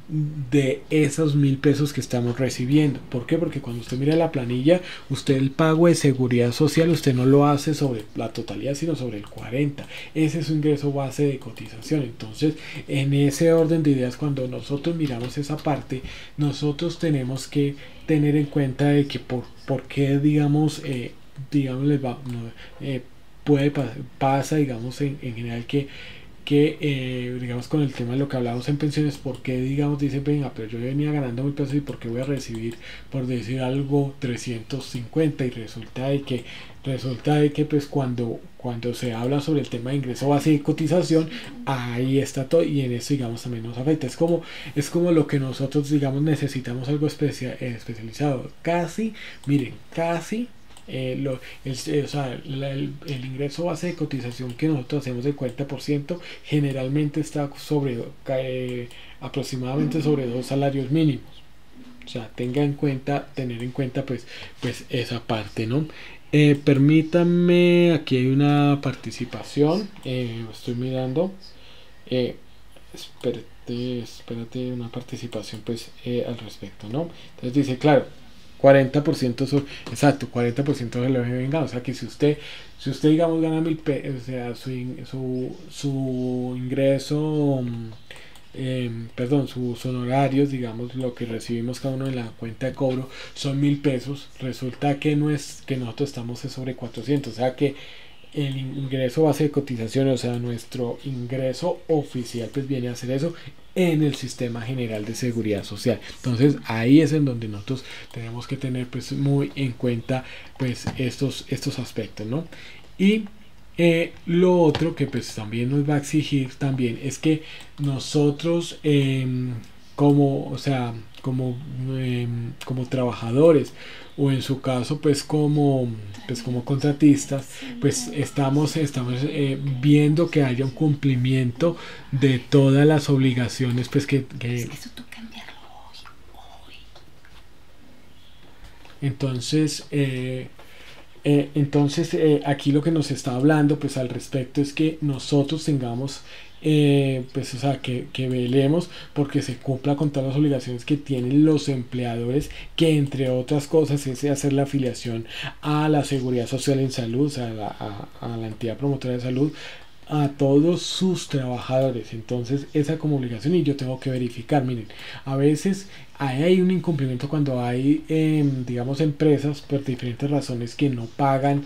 de esos 1.000 pesos que estamos recibiendo. ¿Por qué? Porque cuando usted mira la planilla, usted el pago de seguridad social, usted no lo hace sobre la totalidad, sino sobre el 40%. Ese es su ingreso base de cotización. Entonces, en ese orden de ideas, cuando nosotros miramos esa parte, nosotros tenemos que tener en cuenta de que por qué, digamos, pasa, digamos, en general digamos con el tema de lo que hablamos en pensiones, porque digamos dice venga, pero yo venía ganando 1.000 pesos y porque voy a recibir, por decir algo, 350, y resulta de que pues cuando se habla sobre el tema de ingreso base y cotización, ahí está todo, y en eso digamos también nos afecta. Es como lo que nosotros digamos necesitamos algo especializado, casi o sea, el ingreso base de cotización que nosotros hacemos del 40% generalmente está aproximadamente sobre 2 salarios mínimos. O sea, tener en cuenta pues esa parte, ¿no? Permítanme, aquí hay una participación, estoy mirando, espérate, una participación pues al respecto, ¿no? Entonces dice, claro, 40% exacto, 40% de lo que venga, o sea que si usted digamos gana 1.000 pesos, o sea, su ingreso, perdón, sus honorarios, digamos, lo que recibimos cada uno en la cuenta de cobro son 1.000 pesos, resulta que no es que nosotros estamos sobre 400, o sea que el ingreso base de cotización, o sea, nuestro ingreso oficial, pues viene a ser eso en el sistema general de seguridad social. Entonces ahí es en donde nosotros tenemos que tener pues muy en cuenta pues estos aspectos, ¿no? Y lo otro que pues también nos va a exigir también es que nosotros o sea, como trabajadores, o en su caso como contratistas, pues estamos viendo que haya un cumplimiento de todas las obligaciones pues que Eso tú cambiarlo hoy. entonces aquí lo que nos está hablando pues al respecto es que nosotros tengamos pues o sea que velemos porque se cumpla con todas las obligaciones que tienen los empleadores, que entre otras cosas es hacer la afiliación a la seguridad social en salud, o sea, a la entidad promotora de salud, a todos sus trabajadores. Entonces esa como obligación, y yo tengo que verificar. Miren, a veces hay un incumplimiento cuando hay digamos empresas por diferentes razones que no pagan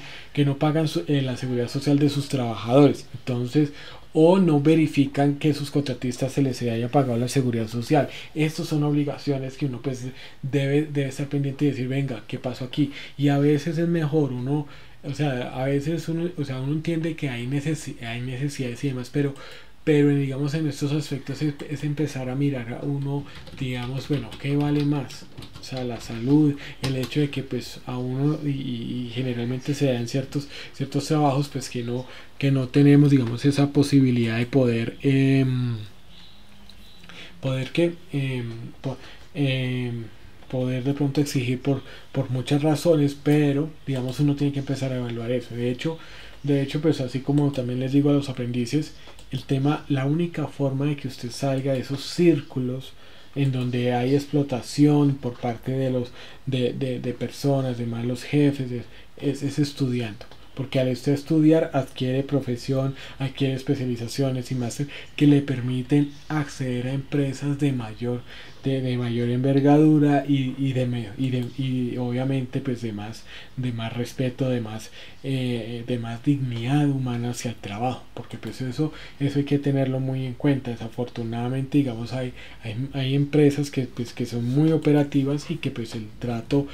la seguridad social de sus trabajadores. Entonces, o no verifican que sus contratistas se les haya pagado la seguridad social. Estas son obligaciones que uno pues debe estar pendiente y decir, venga, ¿qué pasó aquí? Y a veces es mejor uno, o sea, a veces uno, o sea, uno entiende que hay necesidades y demás, pero digamos en estos aspectos es empezar a mirar a uno, digamos, bueno, ¿qué vale más? O sea, la salud, el hecho de que pues a uno, y generalmente se dan ciertos trabajos pues que no tenemos, digamos, esa posibilidad de poder de pronto exigir por muchas razones, pero digamos uno tiene que empezar a evaluar eso. De hecho, pues así como también les digo a los aprendices, la única forma de que usted salga de esos círculos en donde hay explotación por parte de personas, de malos jefes, es estudiando. Porque al usted estudiar adquiere profesión, adquiere especializaciones y máster que le permiten acceder a empresas de mayor envergadura y obviamente pues de más respeto, de más dignidad humana hacia el trabajo, porque pues eso hay que tenerlo muy en cuenta. Desafortunadamente, digamos, hay empresas que son muy operativas y que pues el trato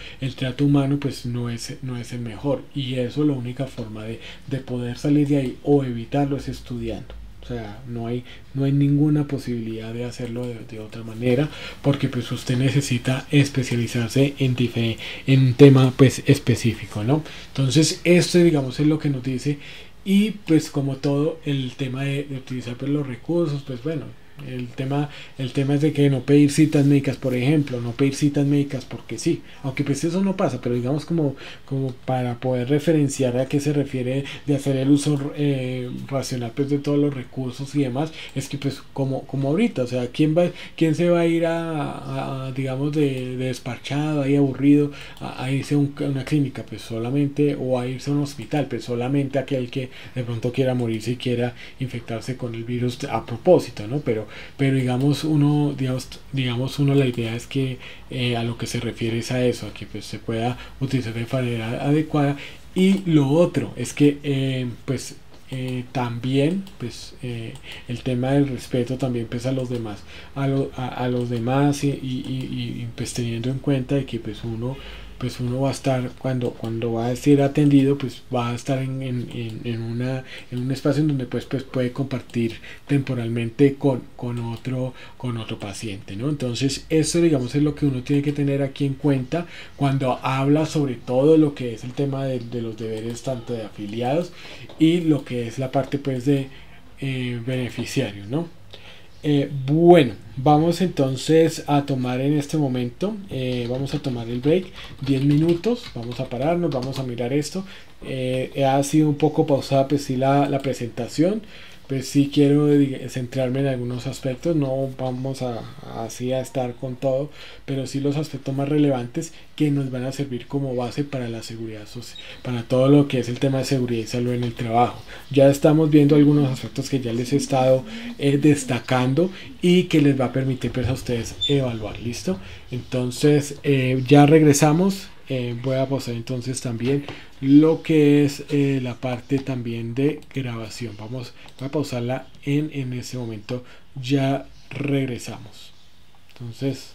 humano pues no es el mejor, y eso la única forma de poder salir de ahí o evitarlo es estudiando. O sea, no hay ninguna posibilidad de hacerlo de otra manera, porque pues usted necesita especializarse en un tema pues específico, ¿no? Entonces esto digamos es lo que nos dice. Y pues como todo el tema de utilizar pues los recursos, pues bueno, el tema es de que no pedir citas médicas, por ejemplo, no pedir citas médicas porque sí, aunque pues eso no pasa, pero digamos como para poder referenciar a qué se refiere de hacer el uso racional pues de todos los recursos y demás, es que pues como ahorita, o sea, ¿quién se va a ir digamos de despachado, ahí aburrido, a irse a una clínica? Pues solamente, o a irse a un hospital, pues solamente aquel que de pronto quiera morirse y quiera infectarse con el virus a propósito, ¿no? Pero digamos uno, la idea es que a lo que se refiere es a eso, a que pues se pueda utilizar de manera adecuada. Y lo otro es que también pues el tema del respeto también pues a los demás, a los demás, y pues teniendo en cuenta de que pues uno va a estar, cuando va a ser atendido, pues va a estar en un espacio en donde pues puede compartir temporalmente con otro paciente, ¿no? Entonces eso digamos es lo que uno tiene que tener aquí en cuenta cuando habla sobre todo lo que es el tema de los deberes tanto de afiliados y lo que es la parte pues de beneficiarios, ¿no? Bueno, vamos entonces a tomar en este momento, vamos a tomar el break, 10 minutos, vamos a pararnos, vamos a mirar esto. Ha sido un poco pausada pues sí la presentación, pues sí quiero centrarme en algunos aspectos, no vamos así a estar con todo, pero sí los aspectos más relevantes que nos van a servir como base para la seguridad social, para todo lo que es el tema de seguridad y salud en el trabajo. Ya estamos viendo algunos aspectos que ya les he estado destacando y que les va a permitir pues a ustedes evaluar. ¿Listo? Entonces ya regresamos. Voy a pausar entonces también lo que es la parte también de grabación. Voy a pausarla en ese momento. Ya regresamos. Entonces